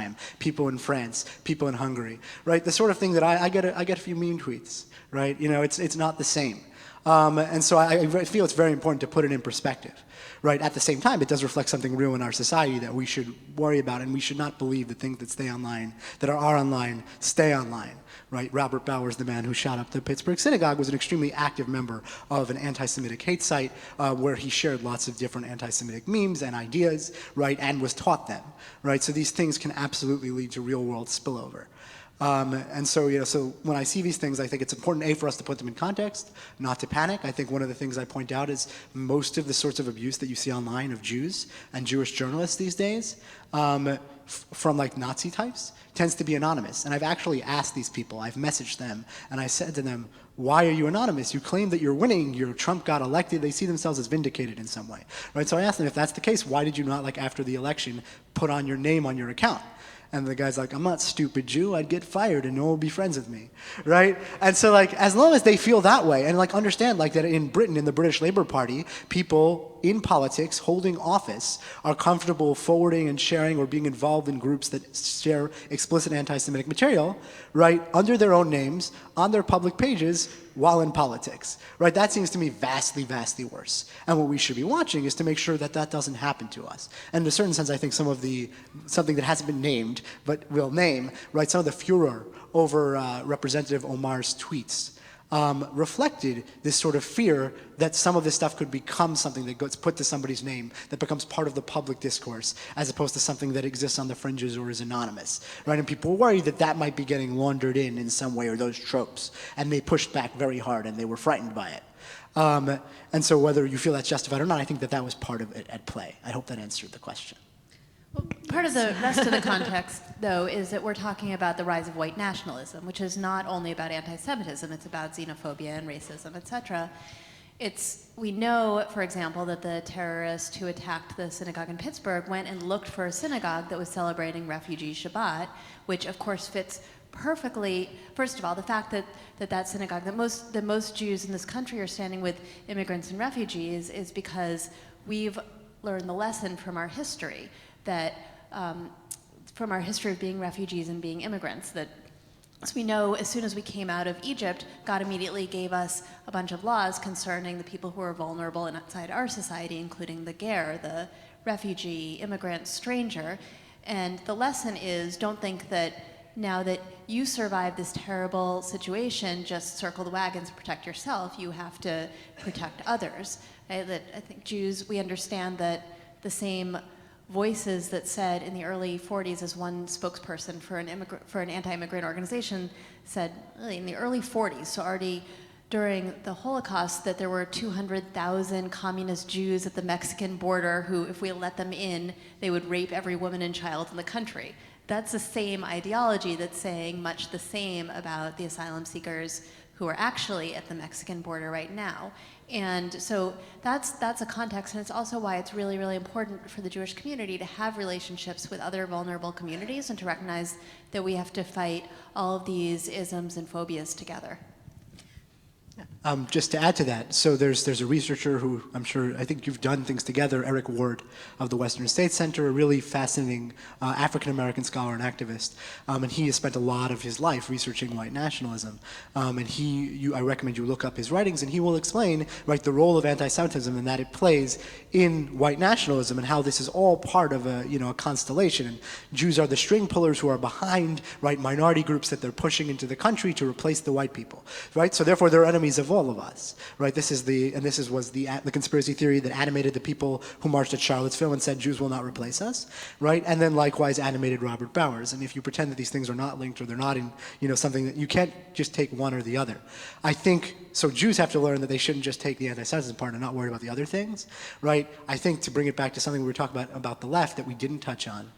am. People in France, people in Hungary, right? The sort of thing that I get a few mean tweets, right? It's not the same. And so I feel it's very important to put it in perspective, right? At the same time, it does reflect something real in our society that we should worry about, and we should not believe the things that are online, stay online, right? Robert Bowers, the man who shot up the Pittsburgh synagogue, was an extremely active member of an anti-Semitic hate site where he shared lots of different anti-Semitic memes and ideas, right, and was taught them, right? So these things can absolutely lead to real-world spillover. And so when I see these things, I think it's important, for us to put them in context, not to panic. I think one of the things I point out is most of the sorts of abuse that you see online of Jews and Jewish journalists these days, from Nazi types, tends to be anonymous. And I've actually asked these people, I've messaged them, and I said to them, why are you anonymous? You claim that you're winning, Trump got elected, they see themselves as vindicated in some way, right? So I asked them, if that's the case, why did you not, after the election, put on your name on your account? And the guy's like, I'm not stupid Jew, I'd get fired and no one would be friends with me, right? And so as long as they feel that way and understand that in Britain, in the British Labour Party, people in politics holding office are comfortable forwarding and sharing or being involved in groups that share explicit anti-Semitic material, right, under their own names, on their public pages, while in politics, right? That seems to me vastly, vastly worse. And what we should be watching is to make sure that that doesn't happen to us. And in a certain sense, I think something that hasn't been named, but we'll name, right, some of the furor over Representative Omar's tweets reflected this sort of fear that some of this stuff could become something that gets put to somebody's name, that becomes part of the public discourse, as opposed to something that exists on the fringes or is anonymous, right? And people worried that that might be getting laundered in some way, or those tropes, and they pushed back very hard, and they were frightened by it. And so whether you feel that's justified or not, I think that was part of it at play. I hope that answered the question. Well, part of the rest of the context, though, is that we're talking about the rise of white nationalism, which is not only about anti-Semitism, it's about xenophobia and racism, etc. We know, for example, that the terrorist who attacked the synagogue in Pittsburgh went and looked for a synagogue that was celebrating refugee Shabbat, which of course fits perfectly. First of all, the fact that synagogue, that most Jews in this country are standing with immigrants and refugees, is because we've learned the lesson from our history, that from our history of being refugees and being immigrants, that So we know as soon as we came out of Egypt, God immediately gave us a bunch of laws concerning the people who are vulnerable inside our society, including the ger, the refugee, immigrant, stranger. And the lesson is, don't think that now that you survived this terrible situation, just circle the wagons and protect yourself. You have to protect others. Right? That I think Jews, we understand that the same voices that said in the early 40s, as one spokesperson for an anti-immigrant organization said, really in the early 40s, so already during the Holocaust, that there were 200,000 communist Jews at the Mexican border who, if we let them in, they would rape every woman and child in the country. That's the same ideology that's saying much the same about the asylum seekers who are actually at the Mexican border right now. And so that's a context, and it's also why it's really, really important for the Jewish community to have relationships with other vulnerable communities and to recognize that we have to fight all of these isms and phobias together. Just to add to that, so there's a researcher who I think you've done things together, Eric Ward of the Western States Center, a really fascinating African-American scholar and activist, and he has spent a lot of his life researching white nationalism, and I recommend you look up his writings, and he will explain, right, the role of anti-Semitism and that it plays in white nationalism and how this is all part of a constellation, and Jews are the string pullers who are behind, right, minority groups that they're pushing into the country to replace the white people, right, so therefore they're enemies of all of us, right? This was the conspiracy theory that animated the people who marched at Charlottesville and said Jews will not replace us, right? And then likewise animated Robert Bowers. And if you pretend that these things are not linked or they're not in, something that you can't just take one or the other. I think so. Jews have to learn that they shouldn't just take the anti-Semitism part and not worry about the other things, right? I think to bring it back to something we were talking about the left that we didn't touch on.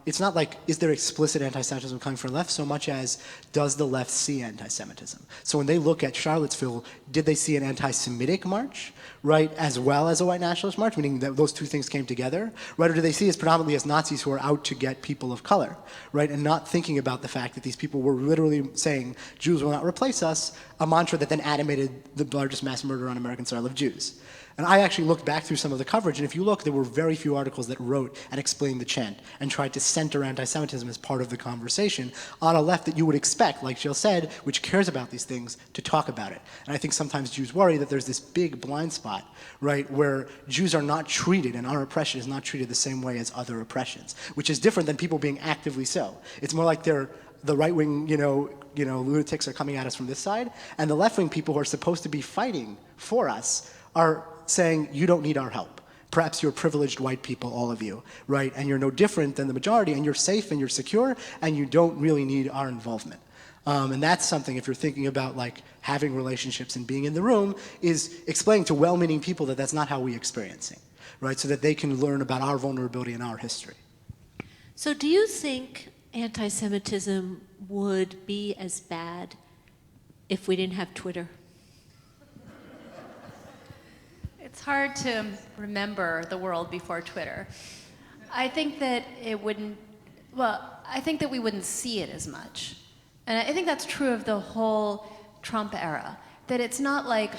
It's not like, is there explicit anti-Semitism coming from the left so much as, does the left see anti-Semitism? So when they look at Charlottesville, did they see an anti-Semitic march, right, as well as a white nationalist march, meaning that those two things came together, right, or do they see it predominantly as Nazis who are out to get people of color, right, and not thinking about the fact that these people were literally saying, Jews will not replace us, a mantra that then animated the largest mass murder on American soil of Jews. And I actually looked back through some of the coverage, and if you look, there were very few articles that wrote and explained the chant and tried to center anti-Semitism as part of the conversation on a left that you would expect, like Jill said, which cares about these things, to talk about it. And I think sometimes Jews worry that there's this big blind spot, right, where Jews are not treated, and our oppression is not treated the same way as other oppressions, which is different than people being actively so. It's more like the right-wing, lunatics are coming at us from this side, and the left-wing people who are supposed to be fighting for us are saying, you don't need our help. Perhaps you're privileged white people, all of you, right? And you're no different than the majority, and you're safe and you're secure, and you don't really need our involvement. And that's something, if you're thinking about like having relationships and being in the room, is explaining to well-meaning people that that's not how we experience it, right? So that they can learn about our vulnerability and our history. So do you think anti-Semitism would be as bad if we didn't have Twitter? It's hard to remember the world before Twitter. I think that I think that we wouldn't see it as much. And I think that's true of the whole Trump era, that it's not like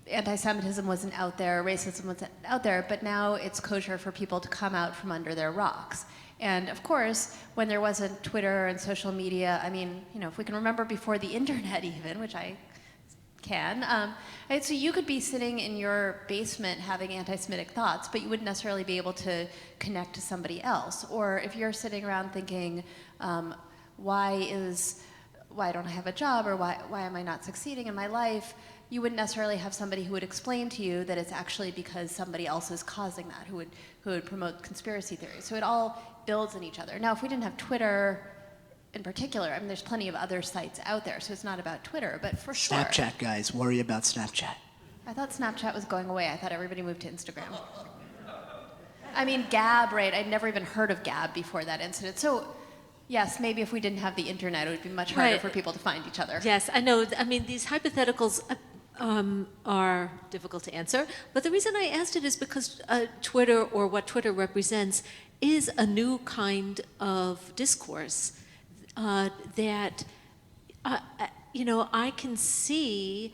anti-Semitism wasn't out there, racism wasn't out there, but now it's kosher for people to come out from under their rocks. And of course, when there wasn't Twitter and social media, I mean, if we can remember before the internet even, which I can, right, so you could be sitting in your basement having anti-Semitic thoughts, but you wouldn't necessarily be able to connect to somebody else. Or if you're sitting around thinking, why don't I have a job, or why am I not succeeding in my life, you wouldn't necessarily have somebody who would explain to you that it's actually because somebody else is causing that, who would promote conspiracy theories. So it all builds in each other. Now, if we didn't have Twitter in particular, I mean, there's plenty of other sites out there, so it's not about Twitter, but for sure. Snapchat, guys, worry about Snapchat. I thought Snapchat was going away. I thought everybody moved to Instagram. I mean, Gab, right? I'd never even heard of Gab before that incident. So, yes, maybe if we didn't have the internet, it would be much harder for people to find each other. Yes, I know. I mean, these hypotheticals are difficult to answer, but the reason I asked it is because Twitter, or what Twitter represents, is a new kind of discourse that, I can see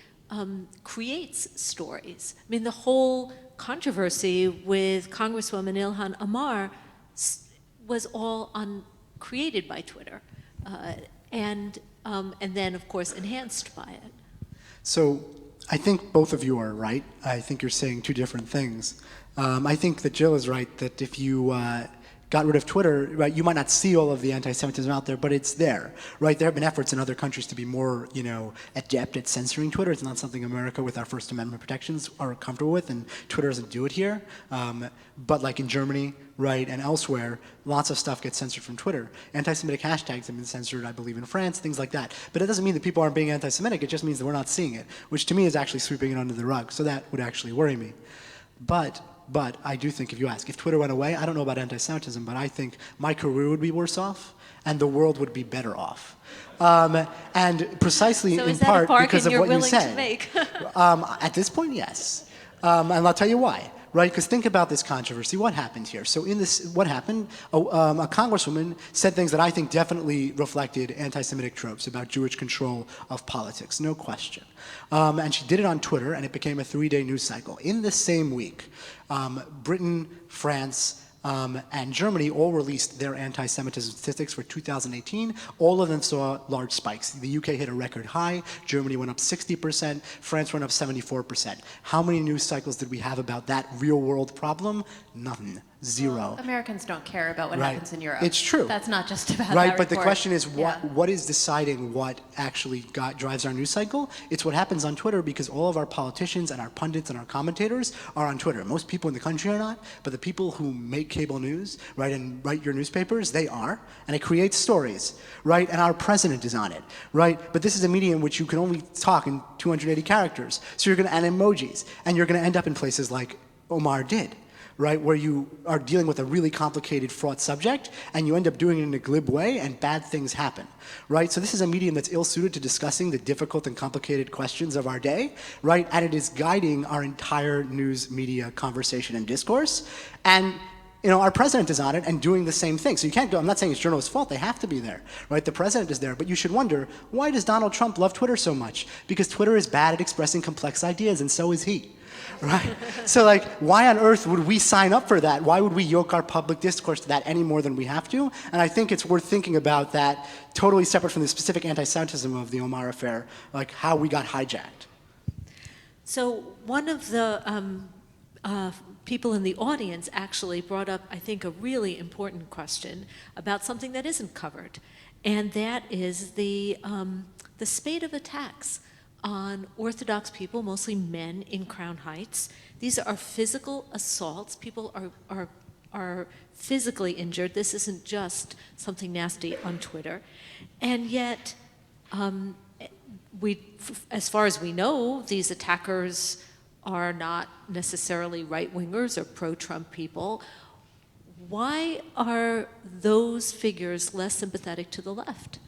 creates stories. I mean, the whole controversy with Congresswoman Ilhan Omar was all created by Twitter. and then, of course, enhanced by it. So I think both of you are right. I think you're saying two different things. I think that Jill is right that if you got rid of Twitter, right, you might not see all of the anti-Semitism out there, but it's there, right? There have been efforts in other countries to be more, adept at censoring Twitter. It's not something America, with our First Amendment protections, are comfortable with, and Twitter doesn't do it here. But like in Germany, right, and elsewhere, lots of stuff gets censored from Twitter. Anti-Semitic hashtags have been censored, I believe, in France, things like that. But it doesn't mean that people aren't being anti-Semitic. It just means that we're not seeing it, which to me is actually sweeping it under the rug. So that would actually worry me. But I do think, if you ask, if Twitter went away, I don't know about anti-Semitism, but I think my career would be worse off and the world would be better off. And precisely in part because of what you said. At this point, yes. And I'll tell you why. Right, because think about this controversy. What happened here? So in this, what happened? A congresswoman said things that I think definitely reflected anti-Semitic tropes about Jewish control of politics, no question. And she did it on Twitter, and it became a 3-day news cycle. In the same week, Britain, France, and Germany all released their anti-Semitism statistics for 2018. All of them saw large spikes. The UK hit a record high. Germany went up 60%. France went up 74%. How many news cycles did we have about that real-world problem? None. Zero. Well, Americans don't care about what happens in Europe. It's true. That's not just about right, that but the report. question is what is deciding what actually drives our news cycle? It's what happens on Twitter, because all of our politicians and our pundits and our commentators are on Twitter. Most people in the country are not, but the people who make cable news, right, and write your newspapers, they are, and it creates stories, right, and our president is on it, right, but this is a medium in which you can only talk in 280 characters, so you're going to add emojis, and you're going to end up in places like Omar did, right, where you are dealing with a really complicated, fraught subject, and you end up doing it in a glib way, and bad things happen, right? So this is a medium that's ill-suited to discussing the difficult and complicated questions of our day, right? And it is guiding our entire news media conversation and discourse. And our president is on it and doing the same thing. So you can't go, I'm not saying it's journalists' fault, they have to be there, right? The president is there, but you should wonder, why does Donald Trump love Twitter so much? Because Twitter is bad at expressing complex ideas, and so is he. Right? So why on earth would we sign up for that? Why would we yoke our public discourse to that any more than we have to? And I think it's worth thinking about that, totally separate from the specific anti-Semitism of the Omar affair, like how we got hijacked. So one of the people in the audience actually brought up, I think, a really important question about something that isn't covered, and that is the spate of attacks on Orthodox people, mostly men in Crown Heights. These are physical assaults. People are physically injured. This isn't just something nasty on Twitter. And yet, as far as we know, these attackers are not necessarily right-wingers or pro-Trump people. Why are those figures less sympathetic to the left?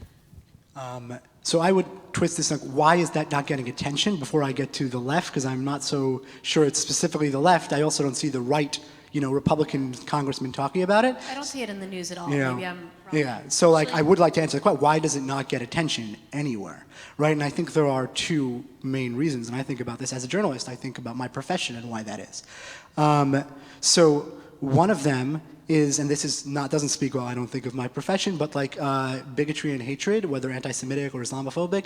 So I would twist this, why is that not getting attention before I get to the left? Because I'm not so sure it's specifically the left. I also don't see the right, Republican congressman talking about it. I don't see it in the news at all. Maybe I'm wrong. Yeah, so I would like to answer the question, why does it not get attention anywhere, right? And I think there are two main reasons, and I think about this as a journalist. I think about my profession and why that is. So one of them is, and this is doesn't speak well, I don't think, of my profession, but bigotry and hatred, whether anti-Semitic or Islamophobic,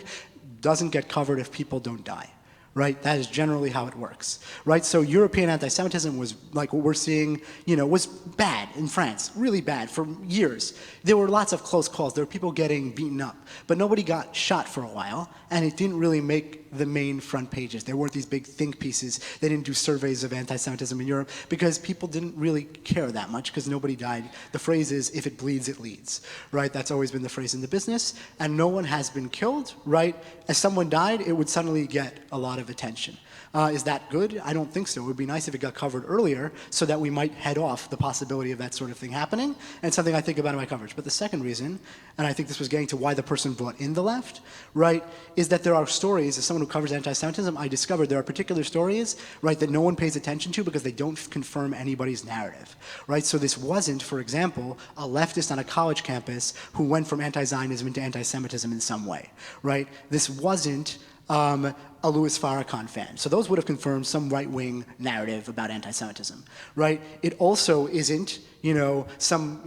doesn't get covered if people don't die. Right? That is generally how it works. Right? So European anti-Semitism was like what we're seeing, was bad in France, really bad for years. There were lots of close calls. There were people getting beaten up, but nobody got shot for a while, and it didn't really make the main front pages. There weren't these big think pieces. They didn't do surveys of anti-Semitism in Europe because people didn't really care that much because nobody died. The phrase is, if it bleeds, it leads. Right? That's always been the phrase in the business, and no one has been killed. Right? As someone died, it would suddenly get a lot of attention. Is that good? I don't think so. It would be nice if it got covered earlier so that we might head off the possibility of that sort of thing happening, and something I think about in my coverage. But the second reason, and I think this was getting to why the person brought in the left, right, is that there are stories, as someone who covers anti-Semitism, I discovered there are particular stories, right, that no one pays attention to because they don't confirm anybody's narrative, right? So this wasn't, for example, a leftist on a college campus who went from anti-Zionism into anti-Semitism in some way, right? This wasn't a Louis Farrakhan fan. So those would have confirmed some right-wing narrative about anti-Semitism, right? It also isn't, some,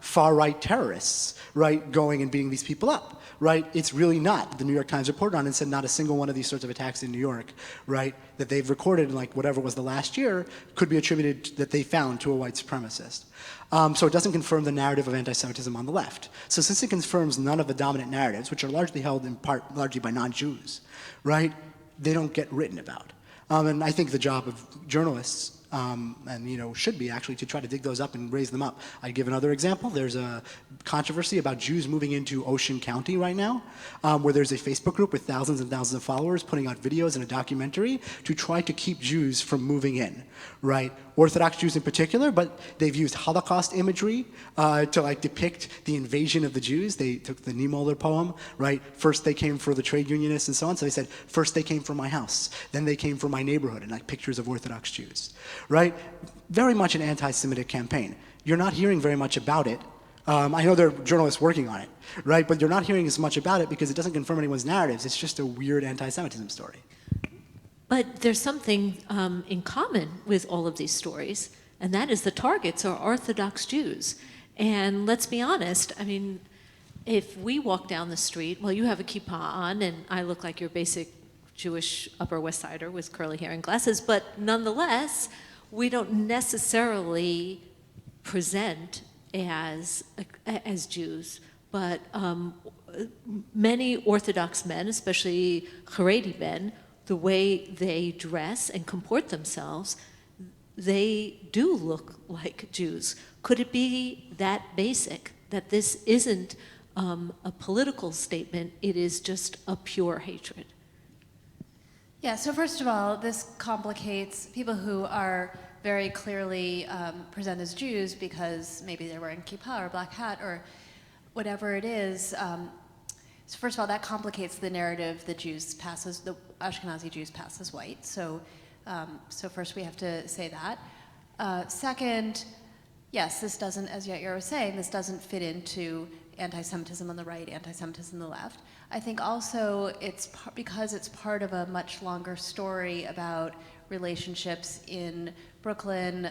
far-right terrorists, right, going and beating these people up, right? It's really not. The New York Times reported on it and said not a single one of these sorts of attacks in New York, right, that they've recorded in like whatever was the last year could be attributed, that they found, to a white supremacist. So it doesn't confirm the narrative of anti-Semitism on the left. So since it confirms none of the dominant narratives, which are largely held in part largely by non-Jews, right, they don't get written about. And I think the job of journalists, should be actually to try to dig those up and raise them up. I'd give another example. There's a controversy about Jews moving into Ocean County right now, where there's a Facebook group with thousands and thousands of followers putting out videos and a documentary to try to keep Jews from moving in, right? Orthodox Jews in particular, but they've used Holocaust imagery to like depict the invasion of the Jews. They took the Niemöller poem, right? First they came for the trade unionists and so on. So they said, first they came for my house, then they came for my neighborhood, and like pictures of Orthodox Jews, right? Very much an anti-Semitic campaign. You're not hearing very much about it. I know there are journalists working on it, right? But you're not hearing as much about it because it doesn't confirm anyone's narratives. It's just a weird anti-Semitism story. But there's something in common with all of these stories, and that is the targets are Orthodox Jews. And let's be honest, I mean, if we walk down the street, well, you have a kippah on, and I look like your basic Jewish Upper West Sider with curly hair and glasses, but nonetheless, we don't necessarily present as Jews. But many Orthodox men, especially Haredi men, the way they dress and comport themselves, they do look like Jews. Could it be that basic, that this isn't a political statement, it is just a pure hatred? Yeah, so first of all, this complicates people who are very clearly present as Jews because maybe they're wearing kippah or black hat or whatever it is. So first of all, that complicates the narrative the Ashkenazi Jews pass as white. So first we have to say that. Second, yes, this doesn't, as Yair was saying, this doesn't fit into anti-Semitism on the right, anti-Semitism on the left. I think also because it's part of a much longer story about relationships in Brooklyn,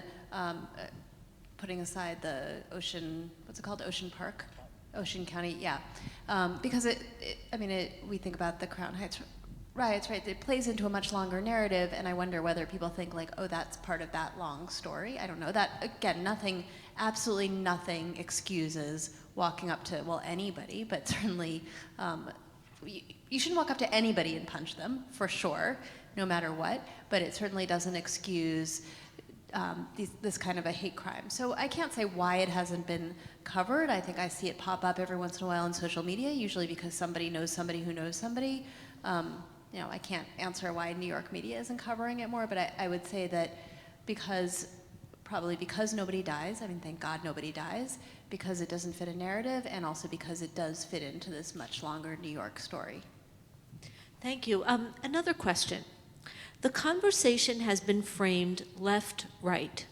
putting aside the Ocean Park? Ocean County, yeah. Because we think about the Crown Heights riots, right? It plays into a much longer narrative, and I wonder whether people think like, oh, that's part of that long story. I don't know. That, again, absolutely nothing excuses walking up to, well, anybody, but certainly you shouldn't walk up to anybody and punch them, for sure, no matter what, but it certainly doesn't excuse this kind of a hate crime. So I can't say why it hasn't been covered. I think I see it pop up every once in a while on social media, usually because somebody knows somebody who knows somebody. I can't answer why New York media isn't covering it more, but I would say that probably because nobody dies, thank God nobody dies, because it doesn't fit a narrative, and also because it does fit into this much longer New York story. Thank you. Another question. The conversation has been framed left-right,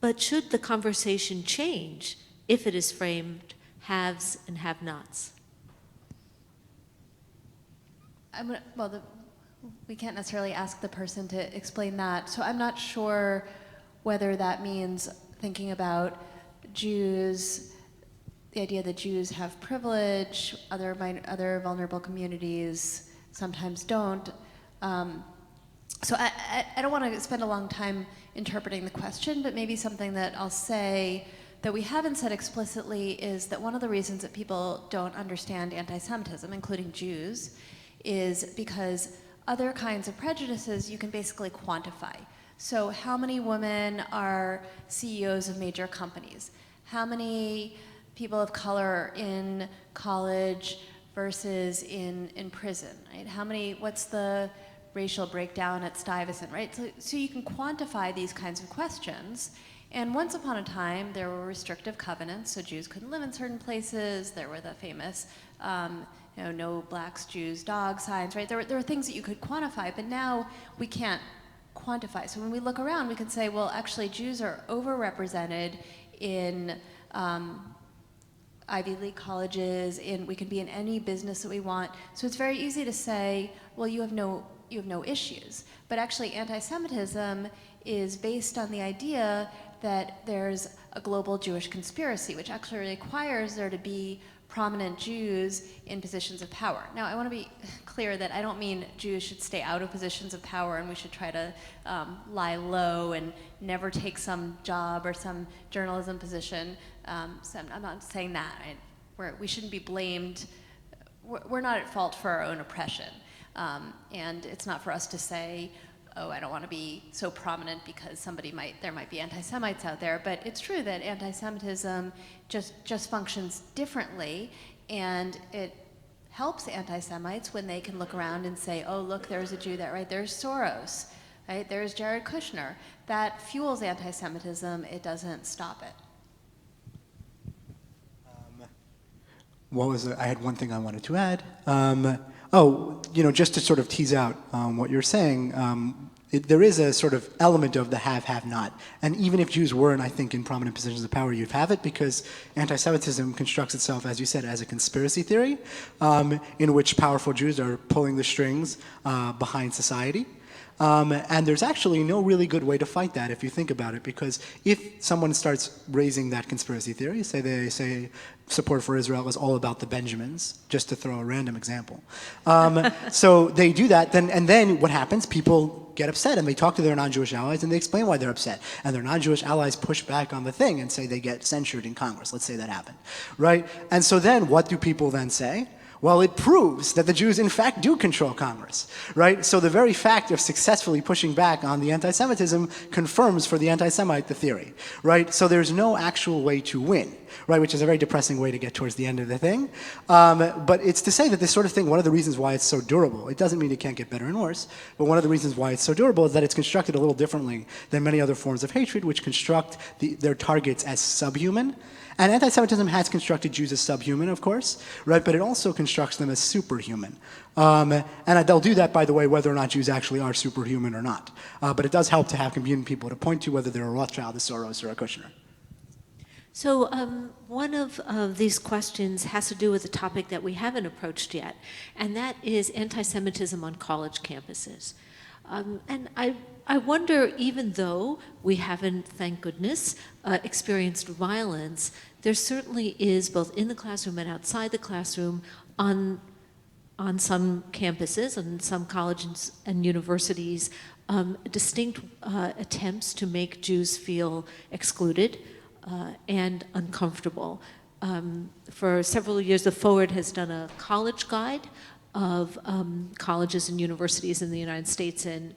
but should the conversation change if it is framed haves and have-nots? We can't necessarily ask the person to explain that, so I'm not sure whether that means thinking about Jews, the idea that Jews have privilege, other vulnerable communities sometimes don't. So I don't want to spend a long time interpreting the question, but maybe something that I'll say that we haven't said explicitly is that one of the reasons that people don't understand anti-Semitism, including Jews, is because other kinds of prejudices you can basically quantify. So how many women are CEOs of major companies? How many people of color in college versus in prison, right? What's the racial breakdown at Stuyvesant, right? So you can quantify these kinds of questions. And once upon a time, there were restrictive covenants, so Jews couldn't live in certain places. There were the famous, no blacks, Jews, dog signs, right? There were things that you could quantify, but now we can't quantify. So when we look around, we can say, well, actually, Jews are overrepresented in Ivy League colleges, we can be in any business that we want. So it's very easy to say, well, you have no issues. But actually, anti-Semitism is based on the idea that there's a global Jewish conspiracy, which actually requires there to be prominent Jews in positions of power. Now, I want to be clear that I don't mean Jews should stay out of positions of power and we should try to lie low and never take some job or some journalism position. So I'm not saying that. We shouldn't be blamed. We're not at fault for our own oppression. And it's not for us to say, oh, I don't want to be so prominent because there might be anti-Semites out there. But it's true that anti-Semitism just functions differently, and it helps anti-Semites when they can look around and say, oh, look, there's a Jew right, there's Soros, right, there's Jared Kushner. That fuels anti-Semitism, it doesn't stop it. I had one thing I wanted to add. Just to sort of tease out what you're saying, there is a sort of element of the have-not. And even if Jews weren't, I think, in prominent positions of power, you'd have it because anti-Semitism constructs itself, as you said, as a conspiracy theory in which powerful Jews are pulling the strings behind society. And there's actually no really good way to fight that if you think about it, because if someone starts raising that conspiracy theory, they say support for Israel is all about the Benjamins, just to throw a random example. So they do that, and then what happens? People get upset and they talk to their non-Jewish allies and they explain why they're upset. And their non-Jewish allies push back on the thing and say they get censured in Congress. Let's say that happened, right? And so then what do people then say? Well, it proves that the Jews, in fact, do control Congress, right? So the very fact of successfully pushing back on the anti-Semitism confirms for the anti-Semite the theory, right? So there's no actual way to win, right? Which is a very depressing way to get towards the end of the thing. But it's to say that this sort of thing, one of the reasons why it's so durable, it doesn't mean it can't get better and worse, but one of the reasons why it's so durable is that it's constructed a little differently than many other forms of hatred, which construct their targets as subhuman. And anti-Semitism has constructed Jews as subhuman, of course, right? But it also constructs them as superhuman. And they'll do that, by the way, whether or not Jews actually are superhuman or not. But it does help to have convenient people to point to, whether they're a Rothschild, a Soros, or a Kushner. So one of these questions has to do with a topic that we haven't approached yet, and that is anti-Semitism on college campuses. And I wonder, even though we haven't, thank goodness, experienced violence, there certainly is, both in the classroom and outside the classroom, on some campuses, on some colleges and universities, distinct attempts to make Jews feel excluded and uncomfortable. For several years, the Forward has done a college guide of colleges and universities in the United States, and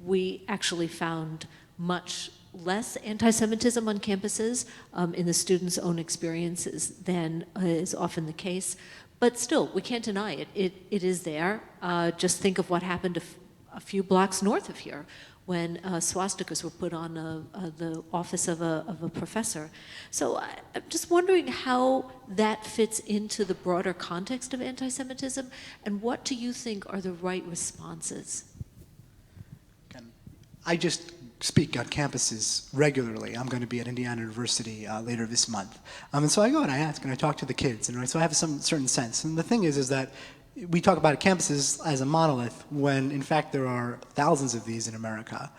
we actually found much less anti-Semitism on campuses in the students' own experiences than is often the case. But still, we can't deny it. It is there. Just think of what happened a few blocks north of here when swastikas were put on the office of a professor. So I'm just wondering how that fits into the broader context of anti-Semitism, and what do you think are the right responses? I just speak on campuses regularly. I'm going to be at Indiana University later this month. And so I go and I ask and I talk to the kids, and so I have some certain sense. And the thing is that we talk about campuses as a monolith when in fact there are thousands of these in America.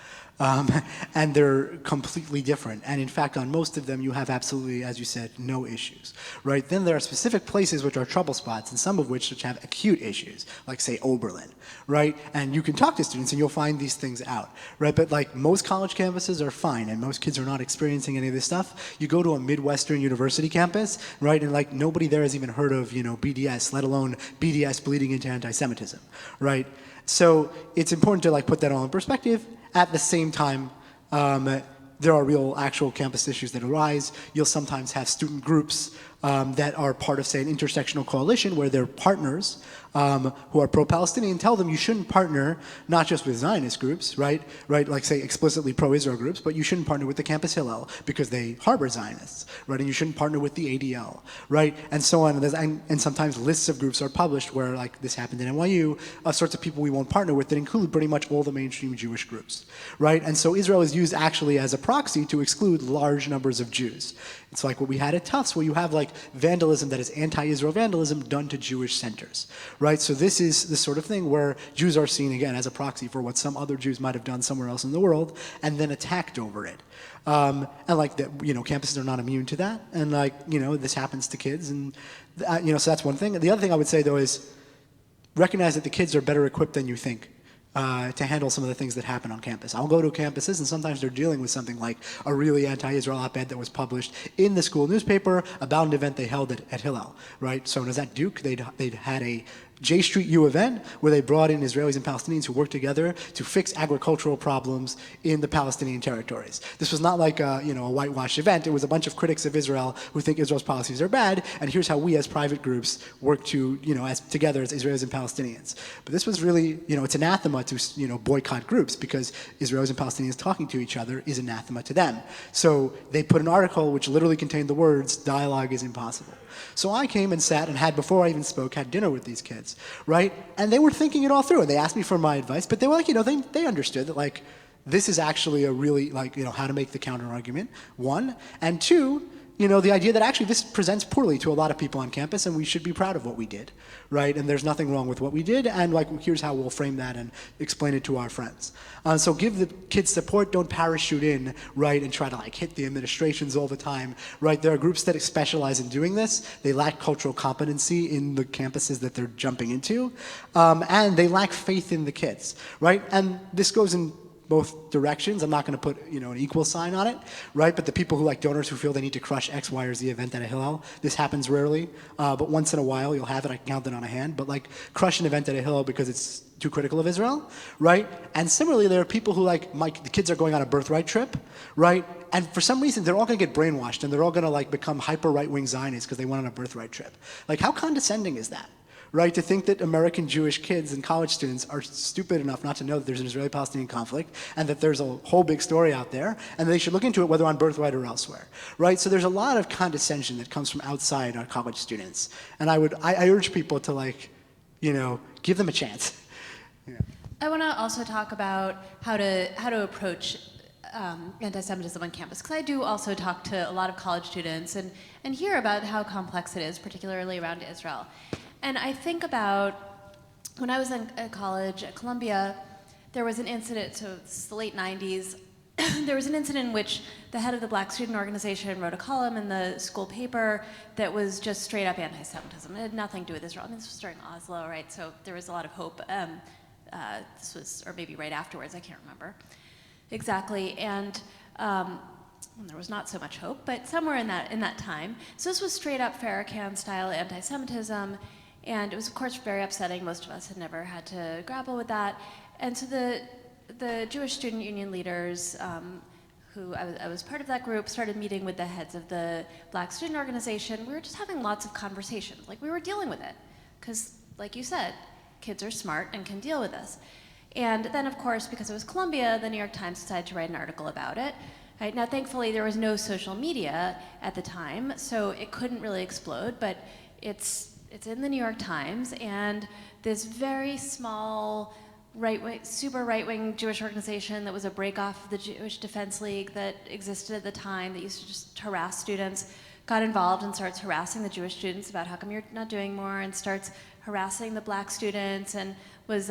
And they're completely different. And in fact, on most of them, you have absolutely, as you said, no issues, right? Then there are specific places which are trouble spots, and some of which have acute issues, like say Oberlin, right? And you can talk to students and you'll find these things out, right? But like most college campuses are fine, and most kids are not experiencing any of this stuff. You go to a Midwestern university campus, right? And like nobody there has even heard of, BDS, let alone BDS bleeding into anti-Semitism, right? So it's important to like put that all in perspective. At the same time, there are real, actual campus issues that arise. You'll sometimes have student groups that are part of, say, an intersectional coalition where their partners who are pro-Palestinian tell them you shouldn't partner not just with Zionist groups, right, like say explicitly pro-Israel groups, but you shouldn't partner with the Campus Hillel because they harbor Zionists, right, and you shouldn't partner with the ADL, right, and so on. And sometimes lists of groups are published where, like this happened in NYU, sorts of people we won't partner with that include pretty much all the mainstream Jewish groups, right, and so Israel is used actually as a proxy to exclude large numbers of Jews. It's like what we had at Tufts, where you have like vandalism that is anti-Israel vandalism done to Jewish centers, right? So this is the sort of thing where Jews are seen, again, as a proxy for what some other Jews might have done somewhere else in the world, and then attacked over it. And campuses are not immune to that, and this happens to kids, and so that's one thing. The other thing I would say, though, is recognize that the kids are better equipped than you think to handle some of the things that happen on campus. I'll go to campuses, and sometimes they're dealing with something like a really anti-Israel op-ed that was published in the school newspaper about an event they held at Hillel, right? So when I was at Duke, they'd had a J Street U event where they brought in Israelis and Palestinians who worked together to fix agricultural problems in the Palestinian territories. This was not like a whitewash event. It was a bunch of critics of Israel who think Israel's policies are bad, and here's how we as private groups work to, together as Israelis and Palestinians. But this was really, it's anathema to, boycott groups, because Israelis and Palestinians talking to each other is anathema to them. So they put an article which literally contained the words, "Dialogue is impossible." So I came and sat and before I even spoke, had dinner with these kids, right? And they were thinking it all through, and they asked me for my advice, but they were they understood that this is actually a really how to make the counter argument, one, and two, the idea that actually this presents poorly to a lot of people on campus, and we should be proud of what we did, right? And there's nothing wrong with what we did, and here's how we'll frame that and explain it to our friends. So give the kids support, don't parachute in, right, and try to hit the administrations all the time, right? There are groups that specialize in doing this. They lack cultural competency in the campuses that they're jumping into, and they lack faith in the kids, right? And this goes in both directions. I'm not going to put an equal sign on it, right? But the people who donors who feel they need to crush X, Y, or Z event at a Hillel, this happens rarely, but once in a while you'll have it. I can count it on a hand. But crush an event at a Hillel because it's too critical of Israel, right? And similarly, there are people who the kids are going on a birthright trip, right? And for some reason, they're all going to get brainwashed, and they're all going to become hyper right-wing Zionists because they went on a birthright trip. How condescending is that? Right, to think that American Jewish kids and college students are stupid enough not to know that there's an Israeli-Palestinian conflict and that there's a whole big story out there, and they should look into it whether on birthright or elsewhere, right? So there's a lot of condescension that comes from outside our college students, and I urge people to give them a chance. Yeah. I want to also talk about how to approach anti-Semitism on campus, because I do also talk to a lot of college students and hear about how complex it is, particularly around Israel. And I think about when I was in college at Columbia, there was an incident, so it's the late 90s, there was an incident in which the head of the Black Student Organization wrote a column in the school paper that was just straight up anti-Semitism. It had nothing to do with Israel. This was during Oslo, right? So there was a lot of hope. This was, or maybe right afterwards, I can't remember exactly. And there was not so much hope, but somewhere in that time. So this was straight up Farrakhan style anti-Semitism. And it was, of course, very upsetting. Most of us had never had to grapple with that. And so the Jewish student union leaders, who I was part of that group, started meeting with the heads of the Black Student Organization. We were just having lots of conversations. We were dealing with it. Because, like you said, kids are smart and can deal with this. And then, of course, because it was Columbia, the New York Times decided to write an article about it. Right? Now, thankfully, there was no social media at the time, so it couldn't really explode, but it's in the New York Times, and this very small, super right-wing Jewish organization that was a break-off of the Jewish Defense League that existed at the time that used to just harass students, got involved and starts harassing the Jewish students about how come you're not doing more, and starts harassing the Black students, and was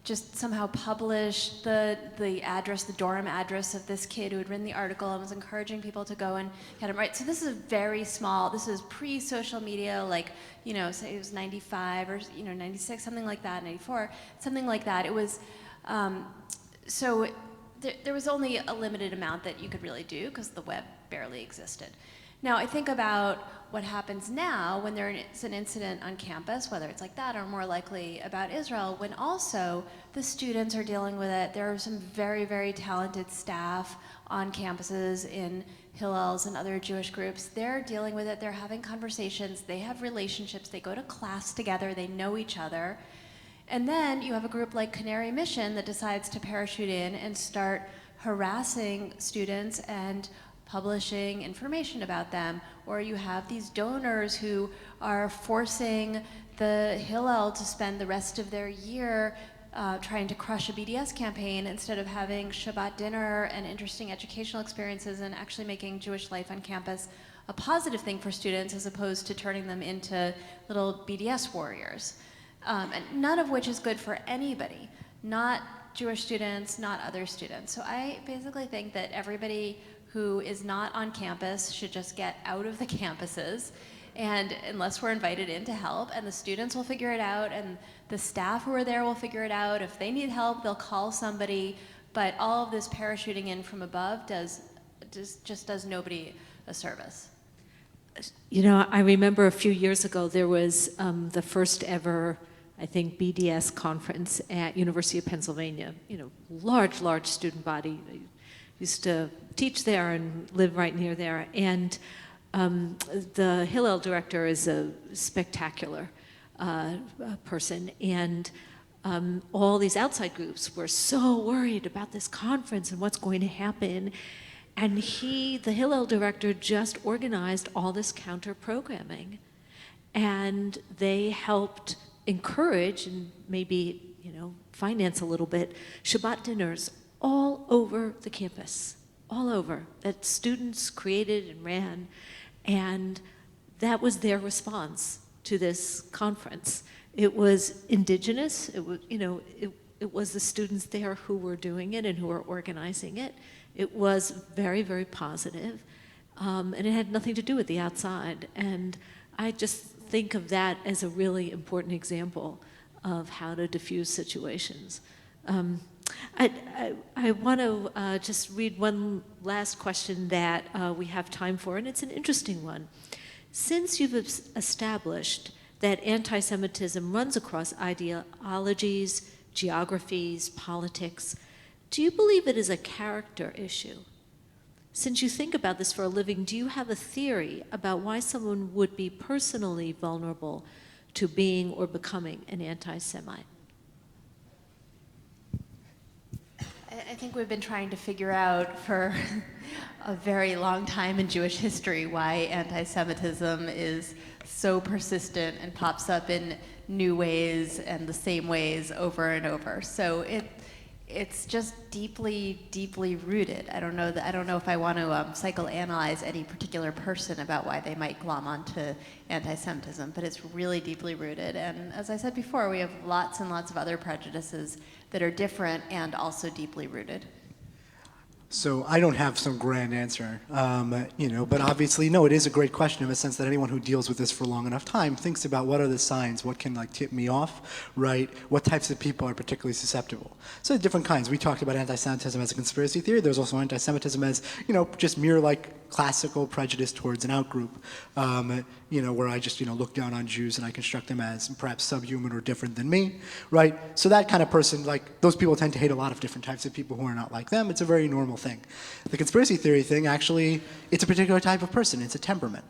just somehow published the address, the dorm address of this kid who had written the article and was encouraging people to go and get him right. So this is very small. This is pre-social media, say it was 95 or 96, something like that, 94, something like that. It was, so there was only a limited amount that you could really do because the web barely existed. Now, I think about what happens now when there's an incident on campus, whether it's like that or more likely about Israel, when also the students are dealing with it. There are some very, very talented staff on campuses in Hillels and other Jewish groups. They're dealing with it. They're having conversations. They have relationships. They go to class together. They know each other. And then you have a group like Canary Mission that decides to parachute in and start harassing students and publishing information about them, or you have these donors who are forcing the Hillel to spend the rest of their year trying to crush a BDS campaign instead of having Shabbat dinner and interesting educational experiences and actually making Jewish life on campus a positive thing for students as opposed to turning them into little BDS warriors. And none of which is good for anybody, not Jewish students, not other students. So I basically think that everybody who is not on campus should just get out of the campuses, and unless we're invited in to help, and the students will figure it out, and the staff who are there will figure it out. If they need help, they'll call somebody, but all of this parachuting in from above just does nobody a service. You know, I remember a few years ago there was the first ever, I think, BDS conference at University of Pennsylvania. You know, large student body. I used to teach there and live right near there. And the Hillel director is a spectacular person. And all these outside groups were so worried about this conference and what's going to happen. And the Hillel director, just organized all this counter-programming. And they helped encourage and maybe, you know, finance a little bit Shabbat dinners all over the campus, all over, that students created and ran. And that was their response to this conference. It was indigenous. It was, you know, it was the students there who were doing it and who were organizing it. It was very, very positive, and it had nothing to do with the outside. And I just think of that as a really important example of how to diffuse situations. I want to just read one last question that we have time for, and it's an interesting one. Since you've established that anti-Semitism runs across ideologies, geographies, politics, do you believe it is a character issue? Since you think about this for a living, do you have a theory about why someone would be personally vulnerable to being or becoming an anti-Semite? I think we've been trying to figure out for a very long time in Jewish history why anti-Semitism is so persistent and pops up in new ways and the same ways over and over. So it's just deeply, deeply rooted. I don't know if I want to psychoanalyze any particular person about why they might glom onto anti-Semitism, but it's really deeply rooted. And as I said before, we have lots and lots of other prejudices that are different and also deeply rooted. So I don't have some grand answer, you know, but obviously, no, it is a great question in the sense that anyone who deals with this for long enough time thinks about what are the signs, what can like tip me off, right? What types of people are particularly susceptible? So different kinds. We talked about anti-Semitism as a conspiracy theory. There's also anti-Semitism as, you know, just mere like classical prejudice towards an outgroup, you know, where I just, you know, look down on Jews and I construct them as perhaps subhuman or different than me, right? So that kind of person, like, those people tend to hate a lot of different types of people who are not like them. It's a very normal thing. The conspiracy theory thing, actually, it's a particular type of person. It's a temperament.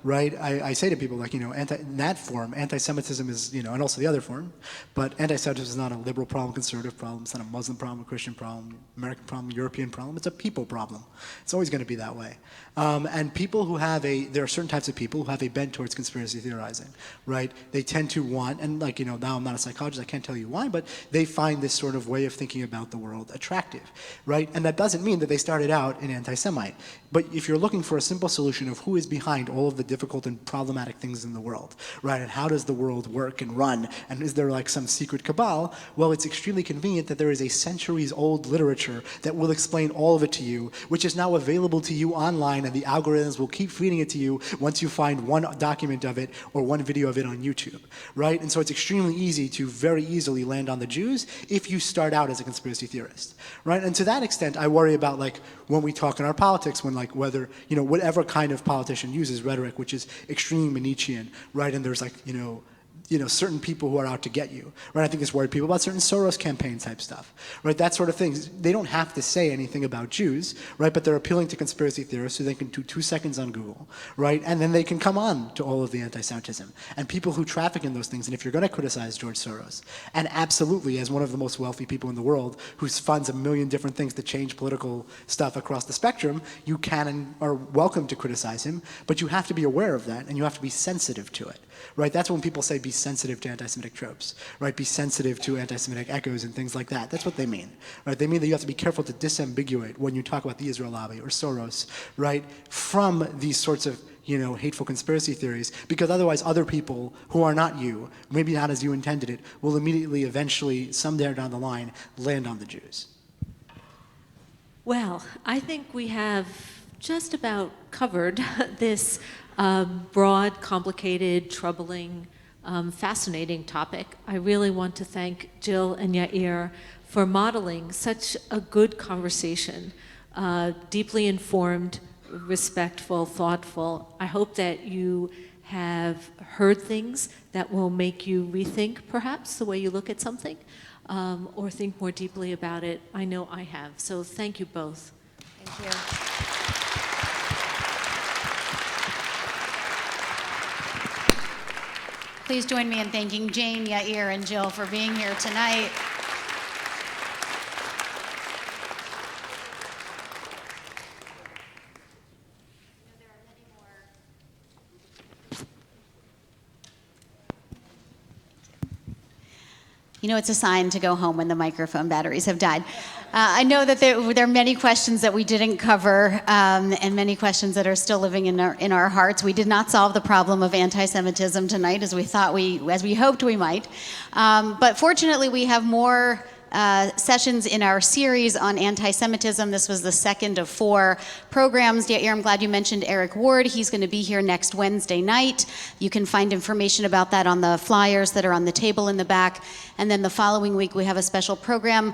Right? I say to people, like, you know, in that form, anti-Semitism is, you know, and also the other form, but anti-Semitism is not a liberal problem, conservative problem, it's not a Muslim problem, a Christian problem, American problem, European problem, it's a people problem. It's always going to be that way. And people who have there are certain types of people who have a bent towards conspiracy theorizing, right? They tend to want, and like, you know, now I'm not a psychologist, I can't tell you why, but they find this sort of way of thinking about the world attractive, right? And that doesn't mean that they started out an anti-Semite. But if you're looking for a simple solution of who is behind all of the difficult and problematic things in the world, right? And how does the world work and run? And is there like some secret cabal? Well, it's extremely convenient that there is a centuries-old literature that will explain all of it to you, which is now available to you online, and the algorithms will keep feeding it to you once you find one document of it or one video of it on YouTube, right? And so it's extremely easy to very easily land on the Jews if you start out as a conspiracy theorist, right? And to that extent, I worry about, like, when we talk in our politics, when, like, whether, you know, whatever kind of politician uses rhetoric, which is extreme and Nietzschean, right? And there's, like, you know, certain people who are out to get you, right? I think it's worried people about certain Soros campaign type stuff, right? That sort of thing. They don't have to say anything about Jews, right? But they're appealing to conspiracy theorists, so they can do 2 seconds on Google, right? And then they can come on to all of the anti-Semitism. And people who traffic in those things, and if you're going to criticize George Soros, and absolutely as one of the most wealthy people in the world, who funds a million different things to change political stuff across the spectrum, you can and are welcome to criticize him, but you have to be aware of that, and you have to be sensitive to it, right? That's when people say be sensitive to anti-Semitic tropes, right? Be sensitive to anti-Semitic echoes and things like that. That's what they mean, right? They mean that you have to be careful to disambiguate when you talk about the Israel lobby or Soros, right? From these sorts of, hateful conspiracy theories, because otherwise other people who are not you, maybe not as you intended it, will immediately, eventually, someday down the line, land on the Jews. Well, I think we have just about covered this broad, complicated, troubling, fascinating topic. I really want to thank Jill and Yair for modeling such a good conversation, deeply informed, respectful, thoughtful. I hope that you have heard things that will make you rethink, perhaps, the way you look at something, or think more deeply about it. I know I have. So thank you both. Thank you. Please join me in thanking Jane, Yair, and Jill for being here tonight. It's a sign to go home when the microphone batteries have died. I know that there are many questions that we didn't cover, and many questions that are still living in our hearts. We did not solve the problem of anti-Semitism tonight, as we hoped we might. But fortunately, we have more sessions in our series on anti-Semitism. This was the second of 4 programs. Yair, I'm glad you mentioned Eric Ward. He's going to be here next Wednesday night. You can find information about that on the flyers that are on the table in the back. And then the following week, we have a special program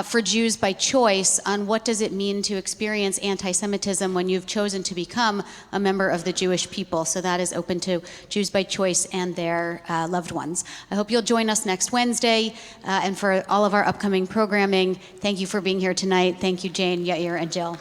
for Jews by choice on what does it mean to experience anti-Semitism when you've chosen to become a member of the Jewish people. So that is open to Jews by choice and their loved ones. I hope you'll join us next Wednesday. And for all of our upcoming programming, thank you for being here tonight. Thank you, Jane, Yair, and Jill.